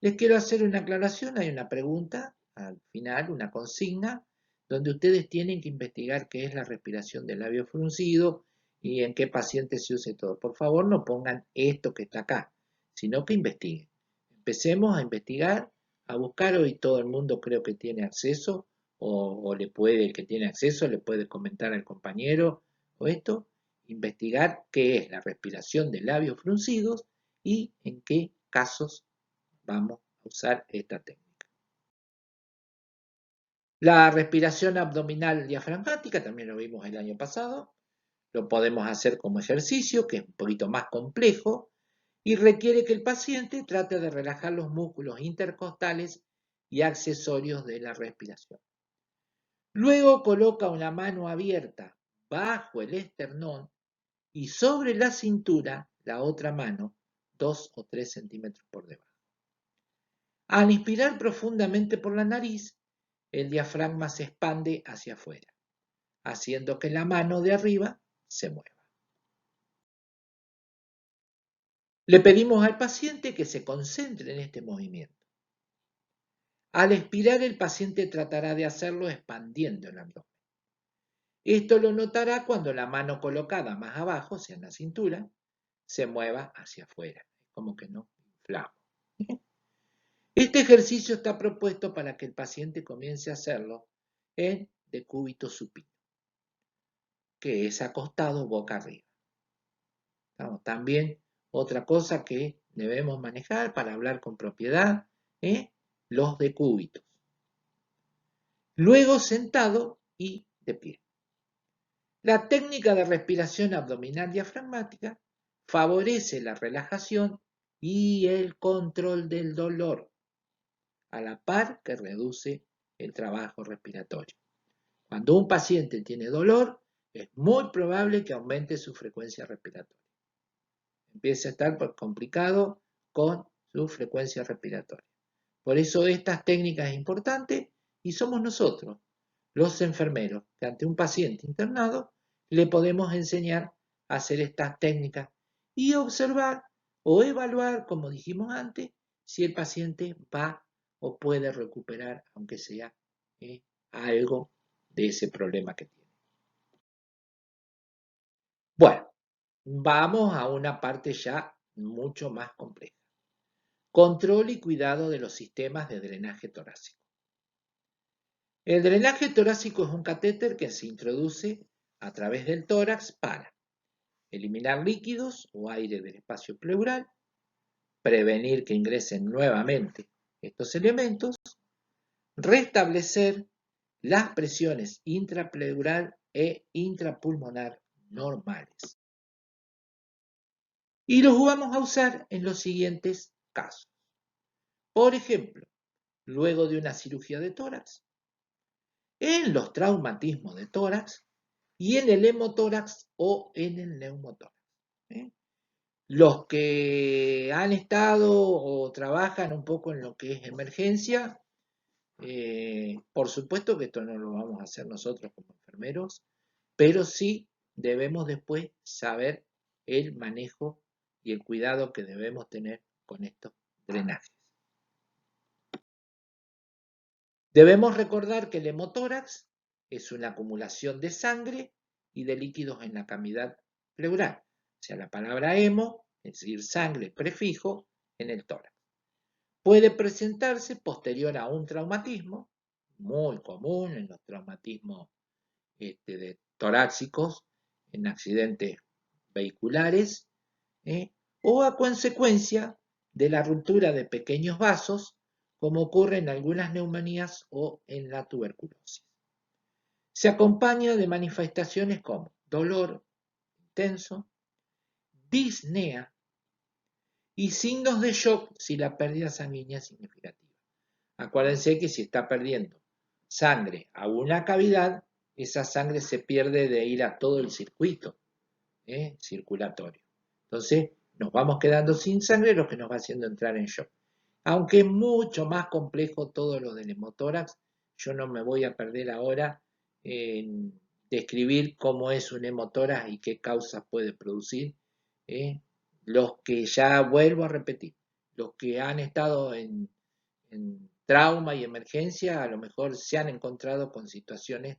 Les quiero hacer una aclaración, hay una pregunta al final, una consigna, donde ustedes tienen que investigar qué es la respiración del labio fruncido y en qué paciente se use todo. Por favor, no pongan esto que está acá, sino que investiguen. Empecemos a investigar, a buscar. Hoy todo el mundo creo que tiene acceso, o el que tiene acceso le puede comentar al compañero o esto, investigar qué es la respiración de labios fruncidos y en qué casos vamos a usar esta técnica. La respiración abdominal diafragmática también lo vimos el año pasado. Lo podemos hacer como ejercicio, que es un poquito más complejo y requiere que el paciente trate de relajar los músculos intercostales y accesorios de la respiración. Luego coloca una mano abierta bajo el esternón y sobre la cintura la otra mano 2 o 3 centímetros por debajo. Al inspirar profundamente por la nariz, el diafragma se expande hacia afuera, haciendo que la mano de arriba se mueva. Le pedimos al paciente que se concentre en este movimiento. Al expirar, el paciente tratará de hacerlo expandiendo el abdomen. Esto lo notará cuando la mano colocada más abajo, o sea en la cintura, se mueva hacia afuera, como que no inflamos. Este ejercicio está propuesto para que el paciente comience a hacerlo en decúbito supino, que es acostado boca arriba. También otra cosa que debemos manejar para hablar con propiedad, los decúbitos. Luego sentado y de pie. La técnica de respiración abdominal diafragmática favorece la relajación y el control del dolor, a la par que reduce el trabajo respiratorio. Cuando un paciente tiene dolor, es muy probable que aumente su frecuencia respiratoria. Empieza a estar complicado con su frecuencia respiratoria. Por eso estas técnicas es importante y somos nosotros, los enfermeros, que ante un paciente internado le podemos enseñar a hacer estas técnicas y observar o evaluar, como dijimos antes, si el paciente va o puede recuperar, aunque sea algo de ese problema que tiene. Bueno, vamos a una parte ya mucho más compleja. Control y cuidado de los sistemas de drenaje torácico. El drenaje torácico es un catéter que se introduce a través del tórax para eliminar líquidos o aire del espacio pleural, prevenir que ingresen nuevamente estos elementos, restablecer las presiones intrapleural e intrapulmonar normales. Y los vamos a usar en los siguientes casos. Por ejemplo, luego de una cirugía de tórax, en los traumatismos de tórax y en el hemotórax o en el neumotórax. ¿eh? Los que han estado o trabajan un poco en lo que es emergencia, por supuesto que esto no lo vamos a hacer nosotros como enfermeros, pero sí debemos después saber el manejo y el cuidado que debemos tener con estos drenajes. Debemos recordar que el hemotórax es una acumulación de sangre y de líquidos en la cavidad pleural. O sea, la palabra hemo, es decir, sangre, prefijo, en el tórax. Puede presentarse posterior a un traumatismo, muy común en los traumatismos torácicos, en accidentes vehiculares, o a consecuencia de la ruptura de pequeños vasos, como ocurre en algunas neumonías o en la tuberculosis. Se acompaña de manifestaciones como dolor intenso, disnea y signos de shock si la pérdida sanguínea es significativa. Acuérdense que si está perdiendo sangre a una cavidad, esa sangre se pierde de ir a todo el circuito circulatorio. Entonces, nos vamos quedando sin sangre, lo que nos va haciendo entrar en shock. Aunque es mucho más complejo todo lo del hemotórax, yo no me voy a perder ahora en describir cómo es un hemotórax y qué causas puede producir. Los que ya vuelvo a repetir, los que han estado en trauma y emergencia, a lo mejor se han encontrado con situaciones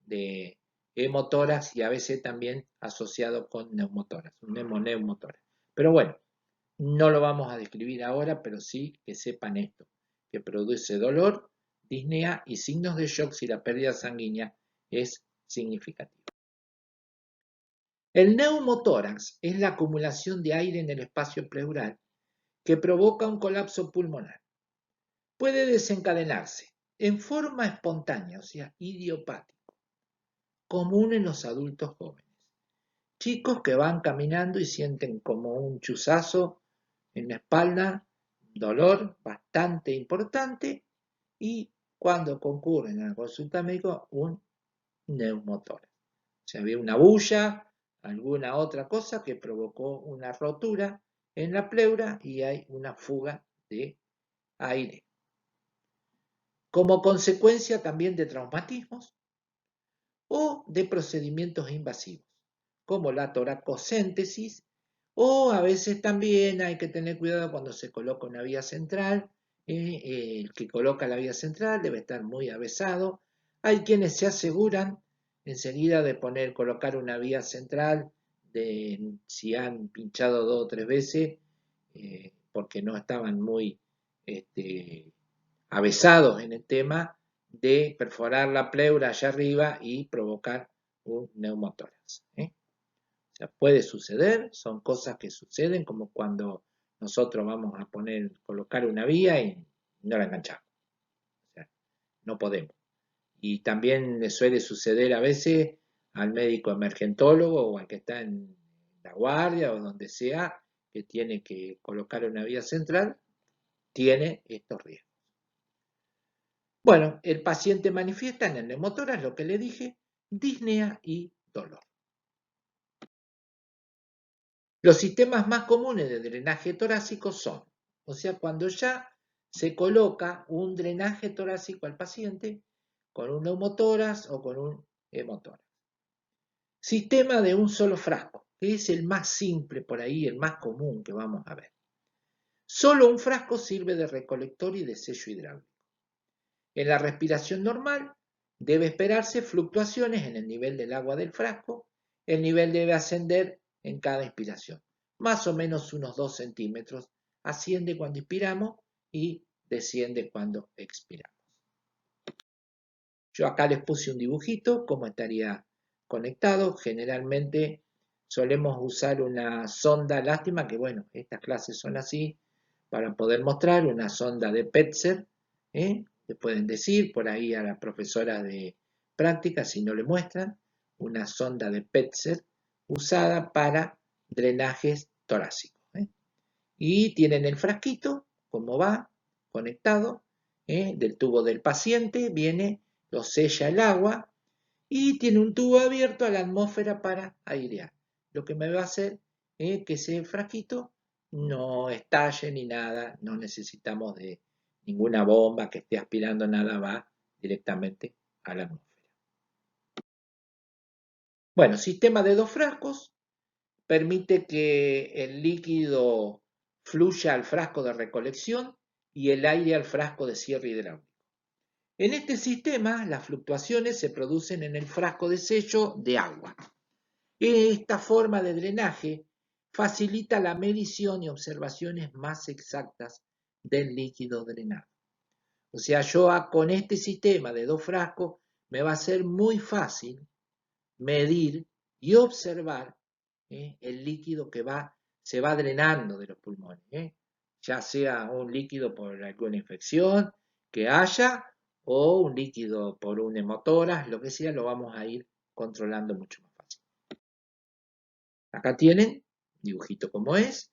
de hemotórax y a veces también asociado con neumotórax, un hemoneumotórax. Pero bueno, no lo vamos a describir ahora, pero sí que sepan esto, que produce dolor, disnea y signos de shock si la pérdida sanguínea es significativa. El neumotórax es la acumulación de aire en el espacio pleural que provoca un colapso pulmonar. Puede desencadenarse en forma espontánea, o sea, idiopático, común en los adultos jóvenes. Chicos que van caminando y sienten como un chuzazo en la espalda, dolor bastante importante, y cuando concurren a la consulta médica, un neumotórax. O sea, había una bulla, alguna otra cosa que provocó una rotura en la pleura y hay una fuga de aire. Como consecuencia también de traumatismos o de procedimientos invasivos, como la toracocéntesis, o a veces también hay que tener cuidado cuando se coloca una vía central. El que coloca la vía central debe estar muy avesado. Hay quienes se aseguran enseguida de colocar una vía central, si han pinchado 2 o 3 veces, porque no estaban muy avesados en el tema de perforar la pleura allá arriba y provocar un neumotórax. O sea, puede suceder, son cosas que suceden, como cuando nosotros vamos a colocar una vía y no la enganchamos. O sea, no podemos. Y también le suele suceder a veces al médico emergentólogo o al que está en la guardia o donde sea, que tiene que colocar una vía central, tiene estos riesgos. Bueno, el paciente manifiesta en el neumotórax, lo que le dije, disnea y dolor. Los sistemas más comunes de drenaje torácico son, o sea, cuando ya se coloca un drenaje torácico al paciente con un neumotórax o con un hemotórax. Sistema de un solo frasco, que es el más simple por ahí, el más común que vamos a ver. Solo un frasco sirve de recolector y de sello hidráulico. En la respiración normal debe esperarse fluctuaciones en el nivel del agua del frasco. El nivel debe ascender en cada inspiración, más o menos unos 2 centímetros. Asciende cuando inspiramos y desciende cuando expiramos. Yo acá les puse un dibujito, cómo estaría conectado. Generalmente solemos usar una sonda, lástima que bueno, estas clases son así, para poder mostrar una sonda de Petzer, le pueden decir por ahí a la profesora de práctica si no le muestran, una sonda de Petzer usada para drenajes torácicos. Y tienen el frasquito, como va, conectado, del tubo del paciente, viene, lo sella el agua y tiene un tubo abierto a la atmósfera para airear. Lo que me va a hacer es que ese frasquito no estalle ni nada, no necesitamos de ninguna bomba que esté aspirando nada, va directamente a la atmósfera. Bueno, sistema de 2 frascos permite que el líquido fluya al frasco de recolección y el aire al frasco de cierre hidráulico. En este sistema, las fluctuaciones se producen en el frasco de sello de agua. Esta forma de drenaje facilita la medición y observaciones más exactas del líquido drenado. O sea, yo con este sistema de 2 frascos me va a ser muy fácil medir y observar el líquido que se va drenando de los pulmones, ya sea un líquido por alguna infección que haya o un líquido por un hemotórax, lo que sea, lo vamos a ir controlando mucho más fácil. Acá tienen, dibujito como es,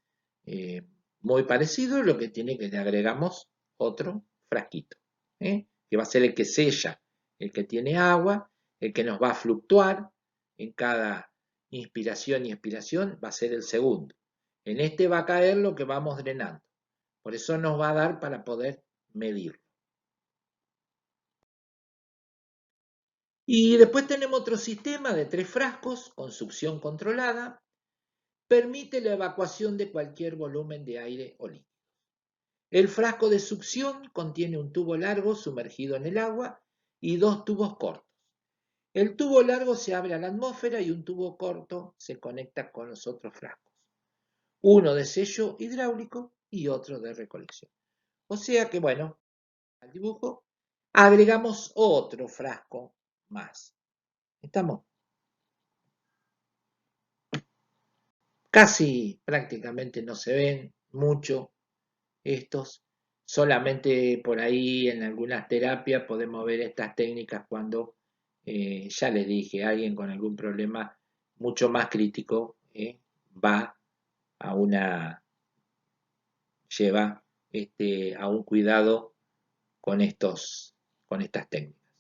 muy parecido, lo que tiene que le agregamos otro frasquito, que va a ser el que sella, el que tiene agua, el que nos va a fluctuar en cada inspiración y expiración, va a ser el segundo. En este va a caer lo que vamos drenando, por eso nos va a dar para poder medirlo. Y después tenemos otro sistema de 3 frascos con succión controlada, permite la evacuación de cualquier volumen de aire o líquido. El frasco de succión contiene un tubo largo sumergido en el agua y 2 tubos cortos. El tubo largo se abre a la atmósfera y un tubo corto se conecta con los otros frascos. Uno de sello hidráulico y otro de recolección. O sea que, bueno, al dibujo agregamos otro frasco más. ¿Estamos? Casi prácticamente no se ven mucho estos. Solamente por ahí en algunas terapias podemos ver estas técnicas cuando, ya les dije, alguien con algún problema mucho más crítico va a lleva a un cuidado con estas técnicas.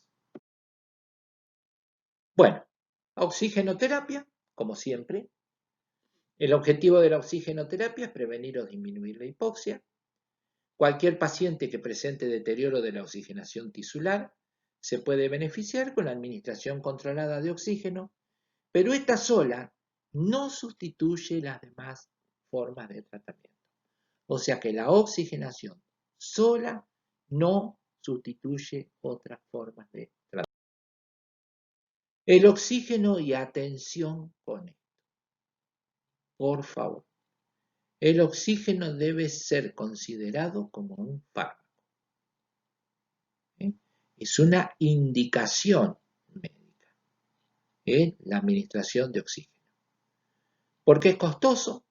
Bueno, oxigenoterapia, como siempre. El objetivo de la oxigenoterapia es prevenir o disminuir la hipoxia. Cualquier paciente que presente deterioro de la oxigenación tisular se puede beneficiar con la administración controlada de oxígeno, pero esta sola no sustituye las demás formas de tratamiento. O sea que la oxigenación sola no sustituye otras formas de tratamiento. El oxígeno y atención con esto. Por favor, el oxígeno debe ser considerado como un fármaco. Es una indicación médica, la administración de oxígeno. ¿Por qué es costoso?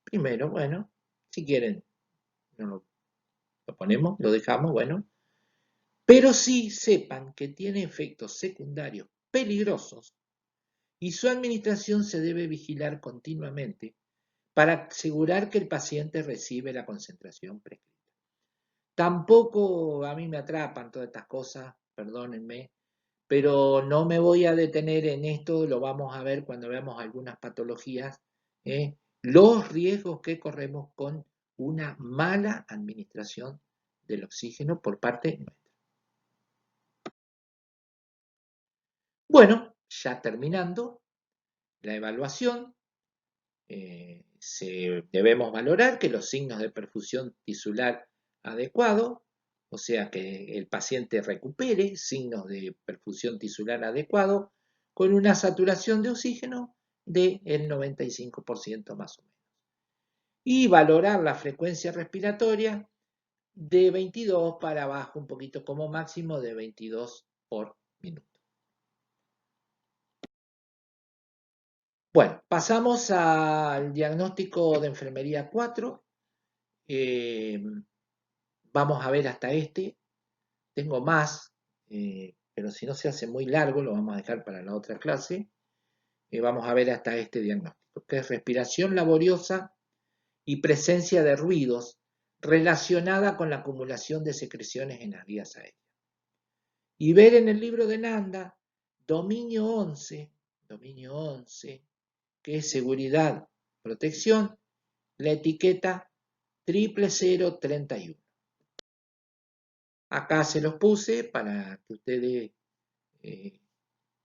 Primero, bueno, si quieren, no lo ponemos, lo dejamos, bueno, pero sí sepan que tiene efectos secundarios peligrosos y su administración se debe vigilar continuamente para asegurar que el paciente recibe la concentración prescrita. Tampoco a mí me atrapan todas estas cosas, perdónenme, pero no me voy a detener en esto, lo vamos a ver cuando veamos algunas patologías, los riesgos que corremos con una mala administración del oxígeno por parte nuestra. Bueno, ya terminando la evaluación, debemos valorar que los signos de perfusión tisular adecuado, o sea que el paciente recupere signos de perfusión tisular adecuado con una saturación de oxígeno del 95% más o menos. Y valorar la frecuencia respiratoria de 22 para abajo, un poquito como máximo de 22 por minuto. Bueno, pasamos al diagnóstico de enfermería 4. Vamos a ver hasta este. Tengo más, pero si no se hace muy largo, lo vamos a dejar para la otra clase. Vamos a ver hasta este diagnóstico, que es respiración laboriosa y presencia de ruidos relacionada con la acumulación de secreciones en las vías aéreas. Y ver en el libro de Nanda, dominio 11, que es seguridad, protección, la etiqueta 00031. Acá se los puse para que ustedes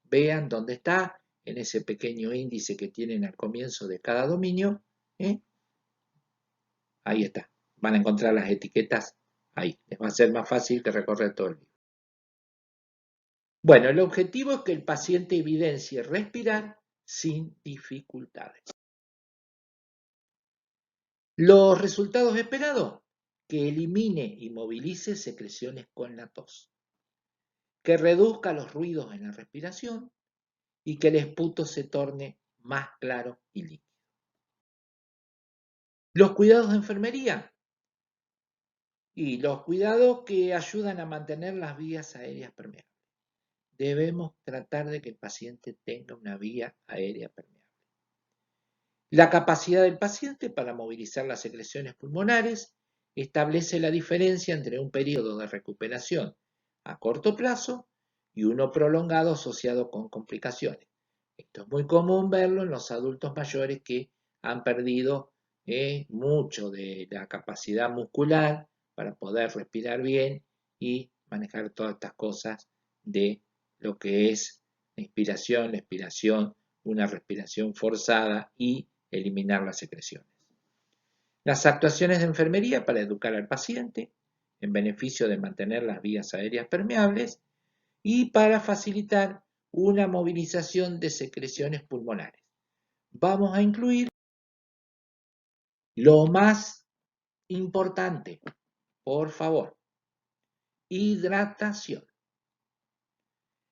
vean dónde está, en ese pequeño índice que tienen al comienzo de cada dominio. Ahí está. Van a encontrar las etiquetas ahí. Les va a ser más fácil que recorrer todo el libro. Bueno, el objetivo es que el paciente evidencie respirar sin dificultades. Los resultados esperados, que elimine y movilice secreciones con la tos, que reduzca los ruidos en la respiración y que el esputo se torne más claro y líquido. Los cuidados de enfermería y los cuidados que ayudan a mantener las vías aéreas permeables. Debemos tratar de que el paciente tenga una vía aérea permeable. La capacidad del paciente para movilizar las secreciones pulmonares establece la diferencia entre un periodo de recuperación a corto plazo y uno prolongado asociado con complicaciones. Esto es muy común verlo en los adultos mayores que han perdido mucho de la capacidad muscular para poder respirar bien y manejar todas estas cosas de lo que es la inspiración, la expiración, una respiración forzada y eliminar las secreciones. Las actuaciones de enfermería para educar al paciente en beneficio de mantener las vías aéreas permeables y para facilitar una movilización de secreciones pulmonares. Vamos a incluir lo más importante, por favor, hidratación.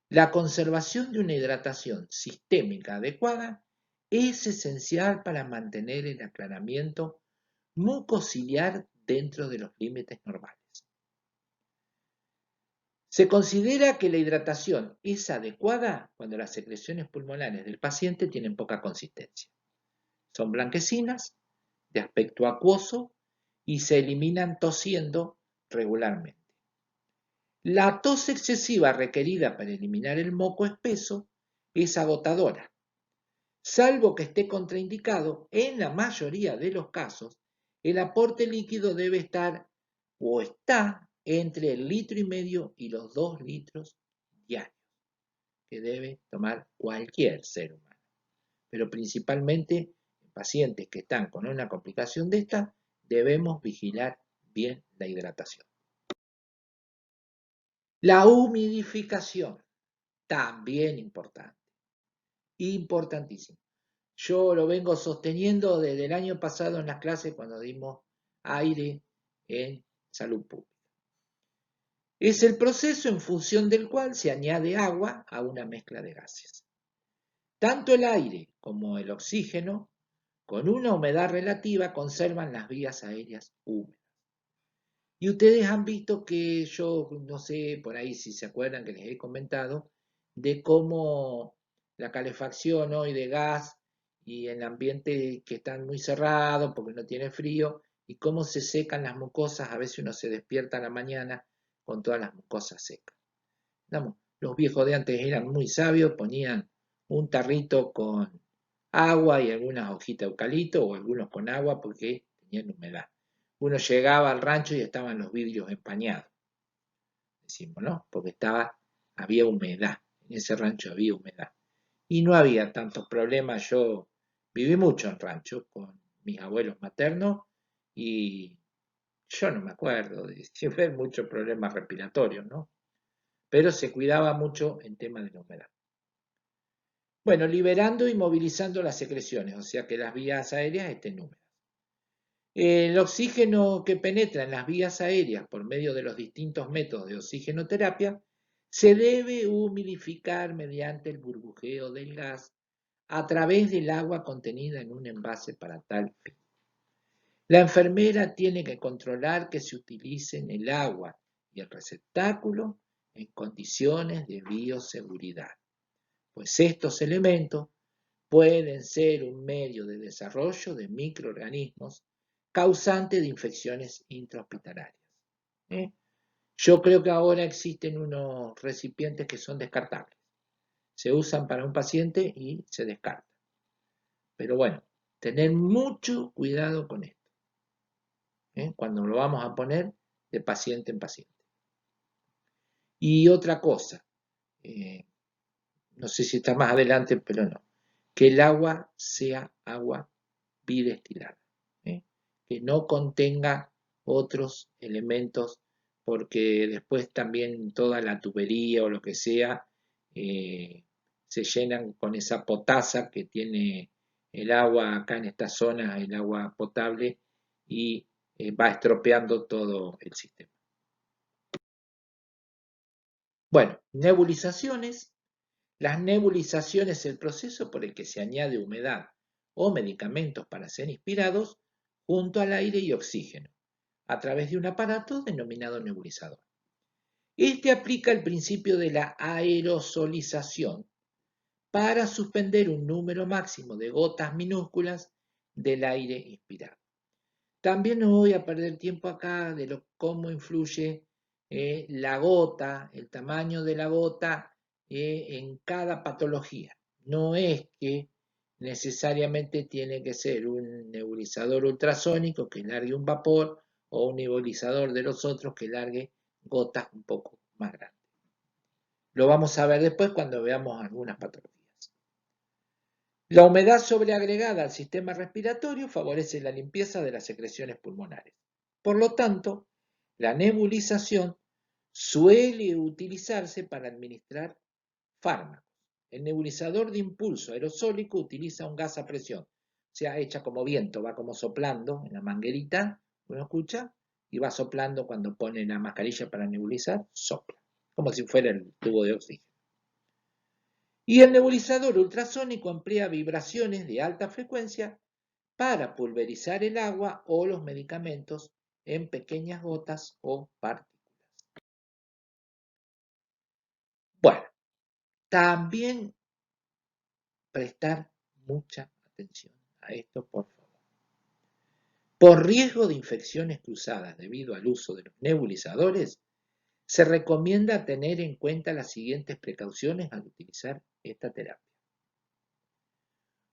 La conservación de una hidratación sistémica adecuada es esencial para mantener el aclaramiento mucociliar dentro de los límites normales. Se considera que la hidratación es adecuada cuando las secreciones pulmonares del paciente tienen poca consistencia. Son blanquecinas, de aspecto acuoso y se eliminan tosiendo regularmente. La tos excesiva requerida para eliminar el moco espeso es agotadora, salvo que esté contraindicado. En la mayoría de los casos, el aporte líquido debe estar o está entre el 1,5 litros y los 2 litros diarios que debe tomar cualquier ser humano, pero principalmente en pacientes que están con una complicación de esta, debemos vigilar bien la hidratación. La humidificación, también importante, importantísimo. Yo lo vengo sosteniendo desde el año pasado en las clases cuando dimos aire en salud pública. Es el proceso en función del cual se añade agua a una mezcla de gases. Tanto el aire como el oxígeno, con una humedad relativa, conservan las vías aéreas húmedas. Y ustedes han visto que yo, no sé, por ahí si se acuerdan que les he comentado, de cómo la calefacción hoy de gas y en ambientes que están muy cerrados porque no tiene frío, y cómo se secan las mucosas. A veces uno se despierta a la mañana con todas las mucosas secas. Digamos, los viejos de antes eran muy sabios, ponían un tarrito con agua y algunas hojitas de eucalipto o algunos con agua porque tenían humedad. Uno llegaba al rancho y estaban los vidrios empañados, decimos, ¿no? Porque había humedad, en ese rancho había humedad. Y no había tantos problemas. Yo viví mucho en rancho con mis abuelos maternos y yo no me acuerdo de ver muchos problemas respiratorios, ¿no? Pero se cuidaba mucho en tema de la humedad. Bueno, liberando y movilizando las secreciones, o sea que las vías aéreas estén húmedas. El oxígeno que penetra en las vías aéreas por medio de los distintos métodos de oxigenoterapia se debe humidificar mediante el burbujeo del gas a través del agua contenida en un envase para tal fin. La enfermera tiene que controlar que se utilicen el agua y el receptáculo en condiciones de bioseguridad, pues estos elementos pueden ser un medio de desarrollo de microorganismos causantes de infecciones intrahospitalarias. ¿Eh? Yo creo que ahora existen unos recipientes que son descartables. Se usan para un paciente y se descartan. Pero bueno, tener mucho cuidado con esto, cuando lo vamos a poner de paciente en paciente. Y otra cosa, eh, no sé si está más adelante, pero no, que el agua sea agua bidestilada, que no contenga otros elementos, porque después también toda la tubería o lo que sea se llenan con esa potasa que tiene el agua acá en esta zona, el agua potable, y va estropeando todo el sistema. Bueno, nebulizaciones. Las nebulizaciones es el proceso por el que se añade humedad o medicamentos para ser inspirados junto al aire y oxígeno, a través de un aparato denominado nebulizador. Este aplica el principio de la aerosolización para suspender un número máximo de gotas minúsculas del aire inspirado. También no voy a perder tiempo acá de cómo influye la gota, el tamaño de la gota en cada patología. No es que necesariamente tiene que ser un nebulizador ultrasónico que largue un vapor o un nebulizador de los otros que largue gotas un poco más grandes. Lo vamos a ver después cuando veamos algunas patologías. La humedad sobreagregada al sistema respiratorio favorece la limpieza de las secreciones pulmonares. Por lo tanto, la nebulización suele utilizarse para administrar fármacos. El nebulizador de impulso aerosólico utiliza un gas a presión, o sea, echa como viento, va como soplando en la manguerita, uno escucha, y va soplando cuando pone la mascarilla para nebulizar, sopla, como si fuera el tubo de oxígeno. Y el nebulizador ultrasónico emplea vibraciones de alta frecuencia para pulverizar el agua o los medicamentos en pequeñas gotas o partículas. Bueno, también prestar mucha atención a esto, por favor. Por riesgo de infecciones cruzadas debido al uso de los nebulizadores, se recomienda tener en cuenta las siguientes precauciones al utilizar esta terapia.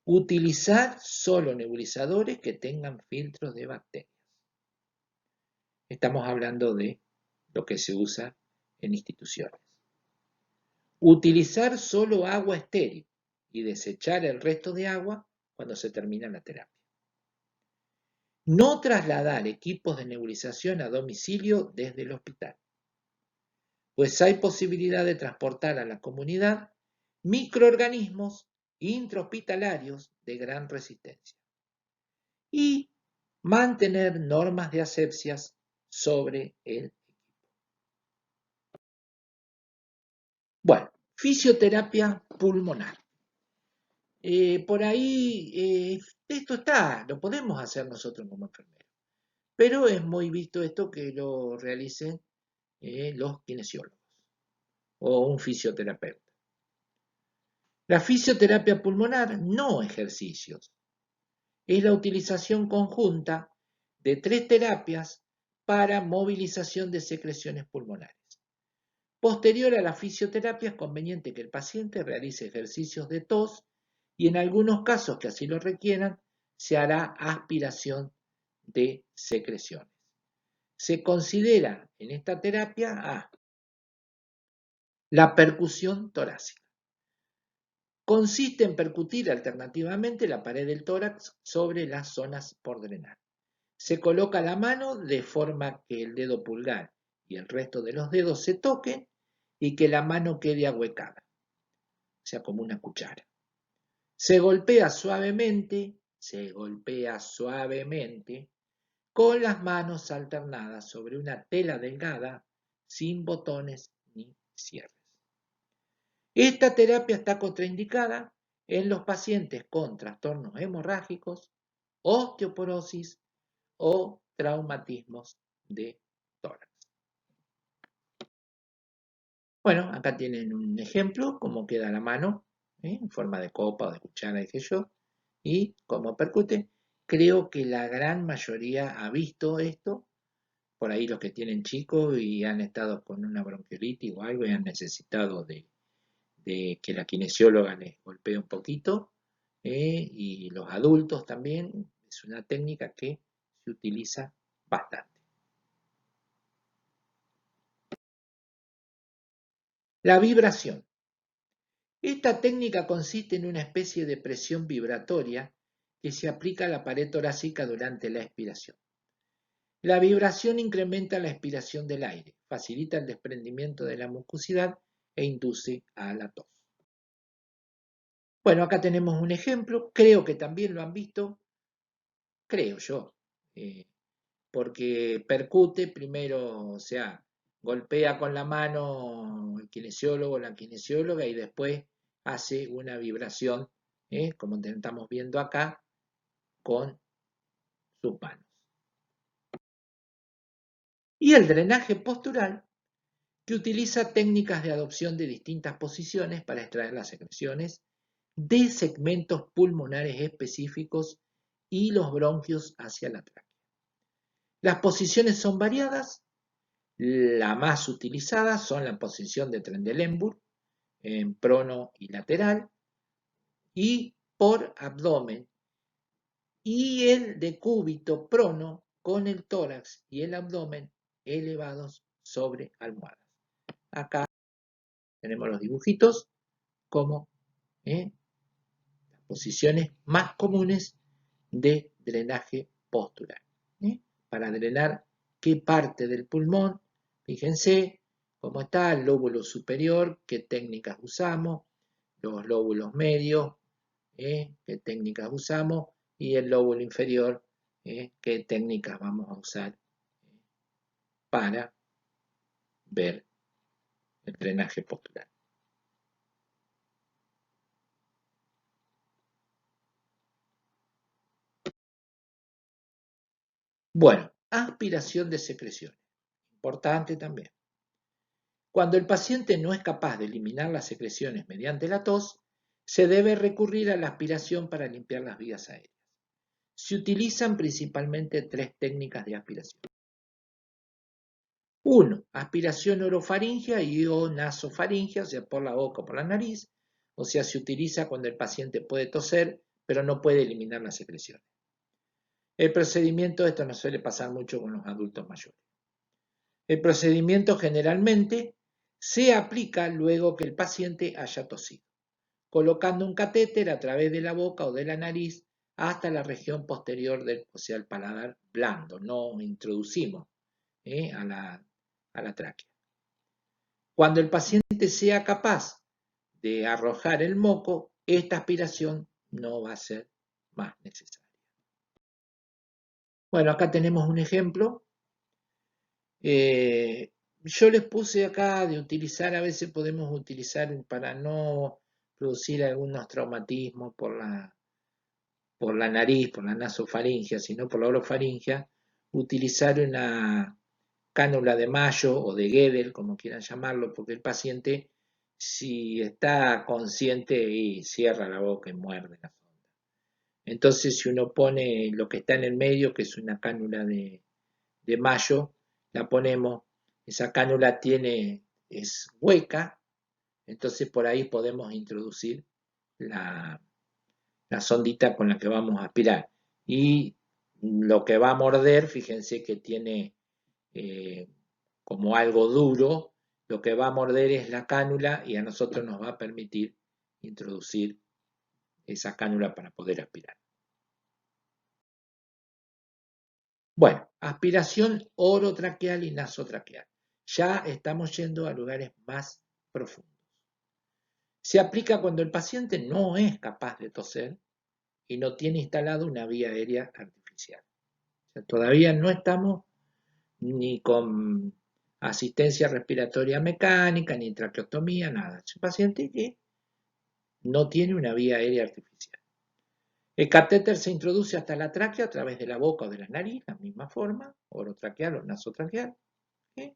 Utilizar solo nebulizadores que tengan filtros de bacterias. Estamos hablando de lo que se usa en instituciones. Utilizar solo agua estéril y desechar el resto de agua cuando se termina la terapia. No trasladar equipos de nebulización a domicilio desde el hospital, pues hay posibilidad de transportar a la comunidad microorganismos intrahospitalarios de gran resistencia. Y mantener normas de asepsias sobre el equipo. Bueno, fisioterapia pulmonar. Por ahí esto está, lo podemos hacer nosotros como enfermeros, pero es muy visto esto que lo realicen los kinesiólogos o un fisioterapeuta. La fisioterapia pulmonar, no ejercicios, es la utilización conjunta de 3 terapias para movilización de secreciones pulmonares. Posterior a la fisioterapia es conveniente que el paciente realice ejercicios de tos y en algunos casos que así lo requieran, se hará aspiración de secreciones. Se considera en esta terapia la percusión torácica. Consiste en percutir alternativamente la pared del tórax sobre las zonas por drenar. Se coloca la mano de forma que el dedo pulgar y el resto de los dedos se toquen y que la mano quede ahuecada, o sea, como una cuchara. Se golpea suavemente con las manos alternadas sobre una tela delgada sin botones ni cierres. Esta terapia está contraindicada en los pacientes con trastornos hemorrágicos, osteoporosis o traumatismos de tórax. Bueno, acá tienen un ejemplo, cómo queda la mano, en forma de copa o de cuchara, dije yo, y cómo percute. Creo que la gran mayoría ha visto esto, por ahí los que tienen chicos y han estado con una bronquiolitis o algo y han necesitado de que la kinesióloga les golpee un poquito, y los adultos también, es una técnica que se utiliza bastante. La vibración. Esta técnica consiste en una especie de presión vibratoria que se aplica a la pared torácica durante la expiración. La vibración incrementa la expiración del aire, facilita el desprendimiento de la mucosidad e induce a la tos. Bueno, acá tenemos un ejemplo, creo que también lo han visto, creo yo, porque percute primero, o sea, golpea con la mano el kinesiólogo o la kinesióloga y después hace una vibración, como estamos viendo acá, con sus manos. Y el drenaje postural, que utiliza técnicas de adopción de distintas posiciones para extraer las secreciones de segmentos pulmonares específicos y los bronquios hacia la tráquea. Las posiciones son variadas. La más utilizada son la posición de Trendelenburg, en prono y lateral, y por abdomen, y el decúbito prono con el tórax y el abdomen elevados sobre almohadas. Acá tenemos los dibujitos como las posiciones más comunes de drenaje postural. Para drenar qué parte del pulmón, fíjense cómo está el lóbulo superior, qué técnicas usamos, los lóbulos medios, qué técnicas usamos, y el lóbulo inferior, qué técnicas vamos a usar para ver el drenaje postural. Bueno, aspiración de secreciones, importante también. Cuando el paciente no es capaz de eliminar las secreciones mediante la tos, se debe recurrir a la aspiración para limpiar las vías aéreas. Se utilizan principalmente 3 técnicas de aspiración. 1. Aspiración orofaringea y o nasofaringea, o sea, por la boca o por la nariz, o sea, se utiliza cuando el paciente puede toser, pero no puede eliminar las secreciones. El procedimiento, esto no suele pasar mucho con los adultos mayores. El procedimiento generalmente se aplica luego que el paciente haya tosido, colocando un catéter a través de la boca o de la nariz hasta la región posterior o sea, el paladar blando, no introducimos a la tráquea. Cuando el paciente sea capaz de arrojar el moco, esta aspiración no va a ser más necesaria. Bueno, acá tenemos un ejemplo. Yo les puse acá de utilizar, a veces podemos utilizar para no producir algunos traumatismos por la nariz, por la nasofaringea, sino por la orofaringea, utilizar una cánula de Mayo o de Guedel, como quieran llamarlo, porque el paciente si está consciente y cierra la boca y muerde la sonda. Entonces, si uno pone lo que está en el medio, que es una cánula de Mayo, la ponemos, esa cánula es hueca, entonces por ahí podemos introducir la, la sondita con la que vamos a aspirar. Y lo que va a morder, fíjense que tiene eh, como algo duro, lo que va a morder es la cánula y a nosotros nos va a permitir introducir esa cánula para poder aspirar. Bueno, aspiración orotraqueal y nasotraqueal. Ya estamos yendo a lugares más profundos. Se aplica cuando el paciente no es capaz de toser y no tiene instalado una vía aérea artificial. O sea, todavía no estamos ni con asistencia respiratoria mecánica, ni traqueotomía, nada. Es un paciente que no tiene una vía aérea artificial. El catéter se introduce hasta la tráquea a través de la boca o de la nariz, la misma forma, orotraqueal o nasotraqueal. ¿Sí?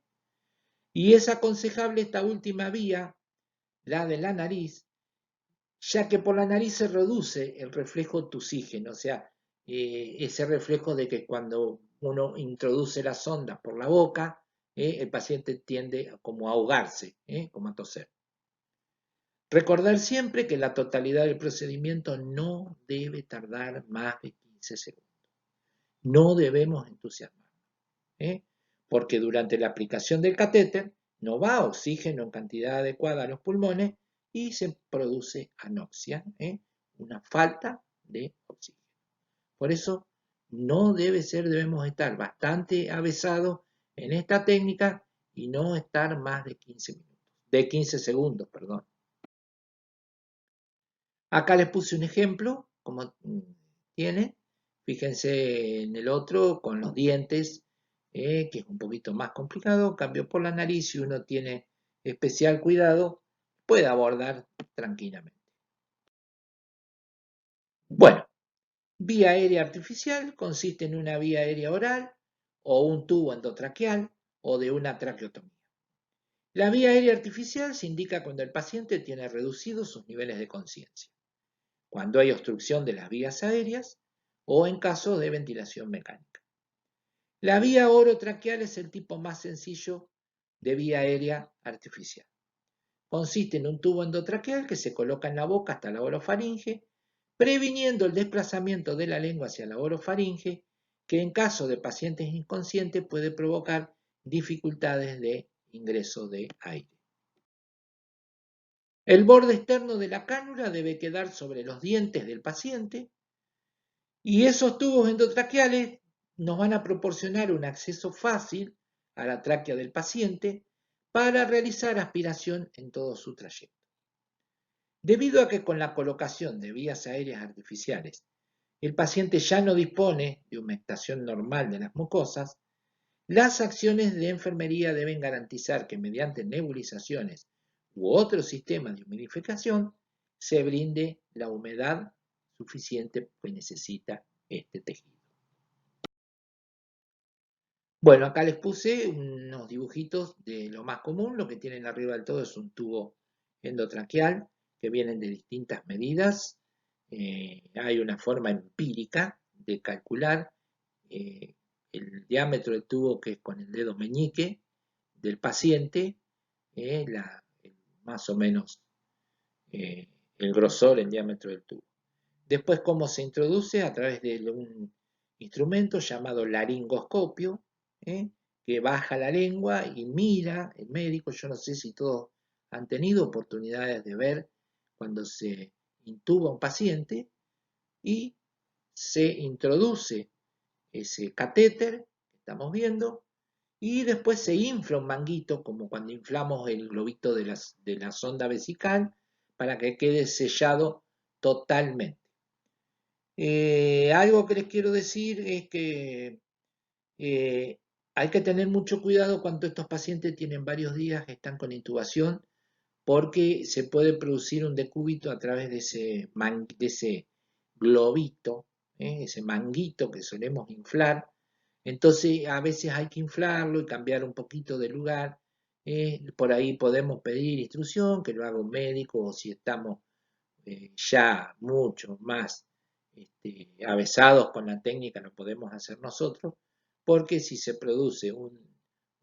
Y es aconsejable esta última vía, la de la nariz, ya que por la nariz se reduce el reflejo tusígeno, o sea, ese reflejo de que cuando uno introduce la sonda por la boca, el paciente tiende como a ahogarse, como a toser. Recordar siempre que la totalidad del procedimiento no debe tardar más de 15 segundos. No debemos entusiasmarnos, porque durante la aplicación del catéter no va oxígeno en cantidad adecuada a los pulmones y se produce anoxia, una falta de oxígeno. Por eso debemos estar bastante avesados en esta técnica y no estar más de 15 minutos, de 15 segundos, perdón. Acá les puse un ejemplo, como tiene. Fíjense en el otro con los dientes, que es un poquito más complicado. Cambio por la nariz, si uno tiene especial cuidado, puede abordar tranquilamente. Bueno, vía aérea artificial consiste en una vía aérea oral o un tubo endotraqueal o de una traqueotomía. La vía aérea artificial se indica cuando el paciente tiene reducidos sus niveles de conciencia, cuando hay obstrucción de las vías aéreas o en caso de ventilación mecánica. La vía orotraqueal es el tipo más sencillo de vía aérea artificial. Consiste en un tubo endotraqueal que se coloca en la boca hasta la orofaringe, previniendo el desplazamiento de la lengua hacia la orofaringe, que en caso de pacientes inconscientes puede provocar dificultades de ingreso de aire. El borde externo de la cánula debe quedar sobre los dientes del paciente y esos tubos endotraqueales nos van a proporcionar un acceso fácil a la tráquea del paciente para realizar aspiración en todo su trayecto. Debido a que con la colocación de vías aéreas artificiales el paciente ya no dispone de humectación normal de las mucosas, las acciones de enfermería deben garantizar que mediante nebulizaciones u otros sistemas de humidificación se brinde la humedad suficiente que necesita este tejido. Bueno, acá les puse unos dibujitos de lo más común. Lo que tienen arriba del todo es un tubo endotraqueal que vienen de distintas medidas. Hay una forma empírica de calcular el diámetro del tubo, que es con el dedo meñique del paciente, más o menos el grosor, el diámetro del tubo. Después, cómo se introduce a través de un instrumento llamado laringoscopio, que baja la lengua y mira el médico. Yo no sé si todos han tenido oportunidades de ver cuando se intuba un paciente y se introduce ese catéter que estamos viendo y después se infla un manguito, como cuando inflamos el globito de la sonda vesical, para que quede sellado totalmente. Algo que les quiero decir es que hay que tener mucho cuidado cuando estos pacientes tienen varios días que están con intubación, porque se puede producir un decúbito a través de ese globito, ese manguito que solemos inflar. Entonces a veces hay que inflarlo y cambiar un poquito de lugar por ahí podemos pedir instrucción, que lo haga un médico, o si estamos ya mucho más avesados con la técnica, lo podemos hacer nosotros, porque si se produce un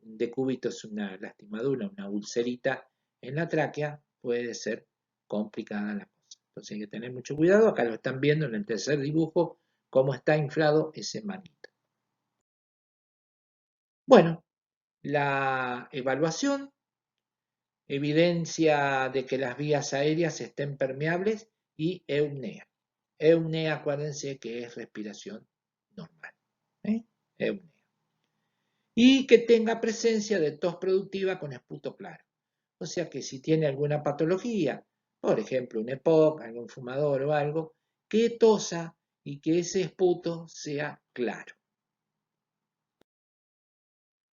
decúbito, es una lastimadura, una ulcerita en la tráquea, puede ser complicada la cosa. Entonces hay que tener mucho cuidado. Acá lo están viendo en el tercer dibujo, cómo está inflado ese manito. Bueno, la evaluación evidencia de que las vías aéreas estén permeables y eupnea. Eupnea, acuérdense que es respiración normal. Eupnea. Y que tenga presencia de tos productiva con esputo claro. O sea que si tiene alguna patología, por ejemplo un EPOC, algún fumador o algo, que tosa y que ese esputo sea claro.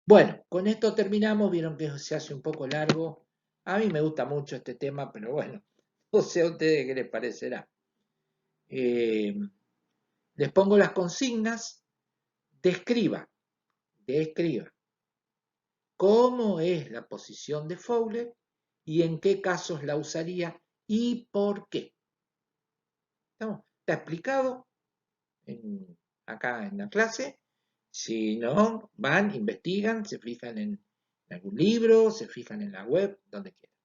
Bueno, con esto terminamos. Vieron que se hace un poco largo. A mí me gusta mucho este tema, pero bueno, no sé a ustedes qué les parecerá. Les pongo las consignas. Describa cómo es la posición de Fowler y en qué casos la usaría y por qué. ¿Está explicado acá en la clase? Si no, van, investigan, se fijan en algún libro, se fijan en la web, donde quieran.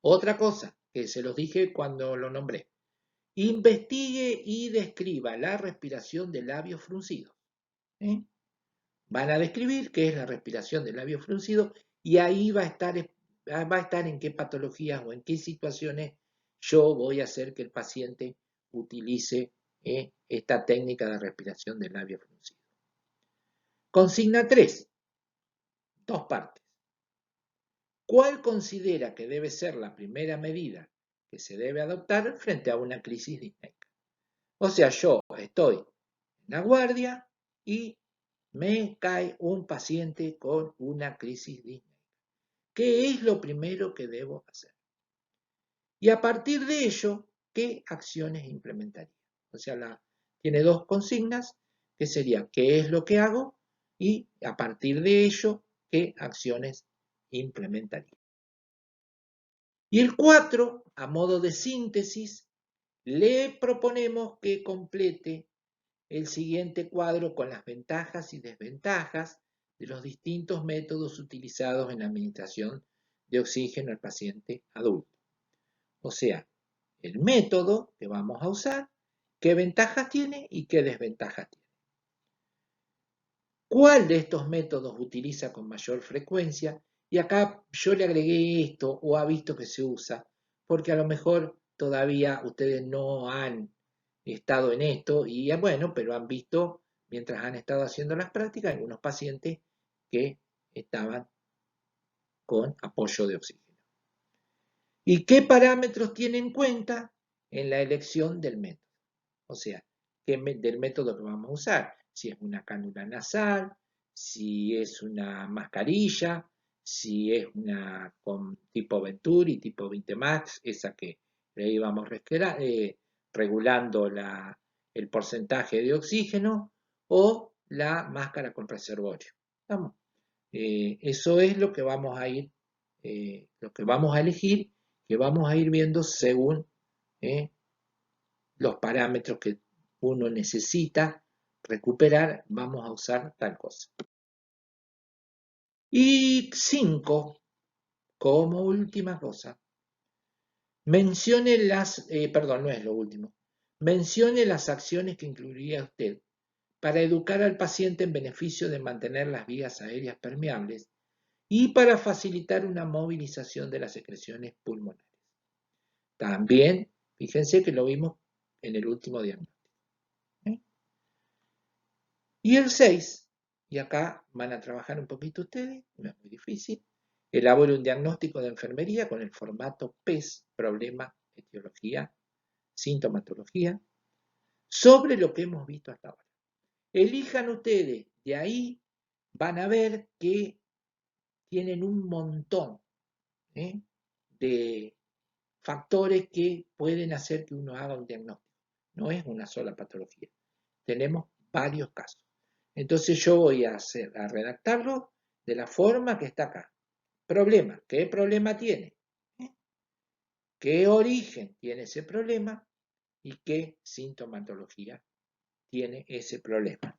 Otra cosa que se los dije cuando lo nombré. Investigue y describa la respiración de labios fruncidos. Van a describir qué es la respiración de labios fruncidos y ahí va a estar en qué patologías o en qué situaciones yo voy a hacer que el paciente utilice esta técnica de respiración de labios fruncidos. Consigna 3, 2 partes. ¿Cuál considera que debe ser la primera medida que se debe adoptar frente a una crisis disneica? O sea, yo estoy en la guardia y me cae un paciente con una crisis disneica. ¿Qué es lo primero que debo hacer? Y a partir de ello, ¿qué acciones implementaría? O sea, tiene 2 consignas, que sería ¿qué es lo que hago? Y a partir de ello, ¿qué acciones implementaría? Y el 4, a modo de síntesis, le proponemos que complete el siguiente cuadro con las ventajas y desventajas de los distintos métodos utilizados en la administración de oxígeno al paciente adulto. O sea, el método que vamos a usar, qué ventajas tiene y qué desventajas tiene. ¿Cuál de estos métodos utiliza con mayor frecuencia? Y acá yo le agregué esto o ha visto que se usa, porque a lo mejor todavía ustedes no han estado en esto y bueno, pero han visto mientras han estado haciendo las prácticas algunos pacientes que estaban con apoyo de oxígeno. ¿Y qué parámetros tiene en cuenta en la elección del método? O sea, del método que vamos a usar. Si es una cánula nasal, si es una mascarilla, si es una con tipo Venturi, tipo 20 Max, esa que le íbamos regulando el porcentaje de oxígeno, o la máscara con reservorio. ¿Estamos? Eso es lo que vamos a ir, lo que vamos a elegir, que vamos a ir viendo según los parámetros que uno necesita recuperar, vamos a usar tal cosa. Y 5, como última cosa, mencione perdón, no es lo último, mencione las acciones que incluiría usted para educar al paciente en beneficio de mantener las vías aéreas permeables y para facilitar una movilización de las secreciones pulmonares. También, fíjense que lo vimos en el último diagnóstico. Y el 6, y acá van a trabajar un poquito ustedes, no es muy difícil, elabore un diagnóstico de enfermería con el formato PES, problema, etiología, sintomatología, sobre lo que hemos visto hasta ahora. Elijan ustedes, de ahí van a ver que tienen un montón de factores que pueden hacer que uno haga un diagnóstico. No es una sola patología. Tenemos varios casos. Entonces yo voy a redactarlo de la forma que está acá. Problema, ¿qué problema tiene? ¿Qué origen tiene ese problema? ¿Y qué sintomatología tiene ese problema?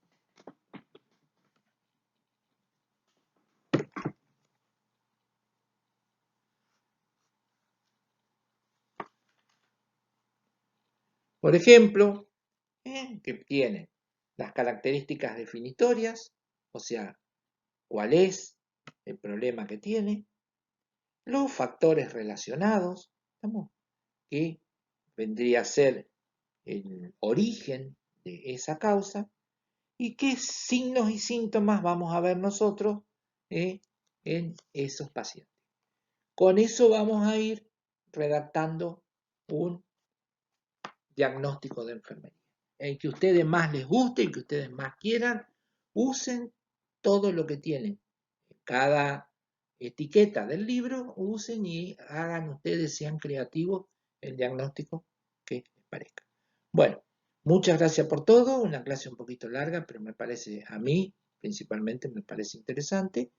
Por ejemplo, que tiene las características definitorias, o sea, cuál es el problema que tiene, los factores relacionados, que vendría a ser el origen de esa causa, y qué signos y síntomas vamos a ver nosotros en esos pacientes. Con eso vamos a ir redactando un diagnóstico de enfermería. El que a ustedes más les guste y que ustedes más quieran, usen todo lo que tienen. Cada etiqueta del libro, usen y hagan ustedes, sean creativos, el diagnóstico que les parezca. Bueno, muchas gracias por todo. Una clase un poquito larga, pero me parece, a mí principalmente, me parece interesante.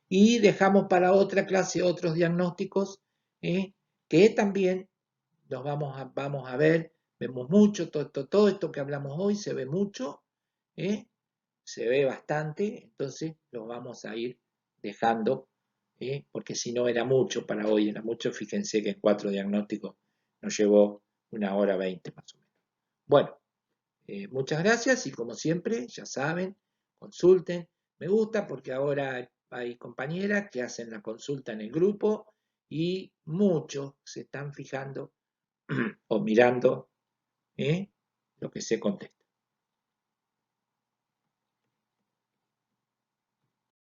Y dejamos para otra clase otros diagnósticos que también los vamos a ver, vemos mucho, todo esto que hablamos hoy se ve mucho, se ve bastante, entonces los vamos a ir dejando, porque si no era mucho para hoy, era mucho, fíjense que en 4 diagnósticos nos llevó 1 hora 20 más o menos. Bueno, muchas gracias y como siempre, ya saben, consulten. Me gusta porque ahora hay compañeras que hacen la consulta en el grupo y muchos se están fijando o mirando lo que se contesta.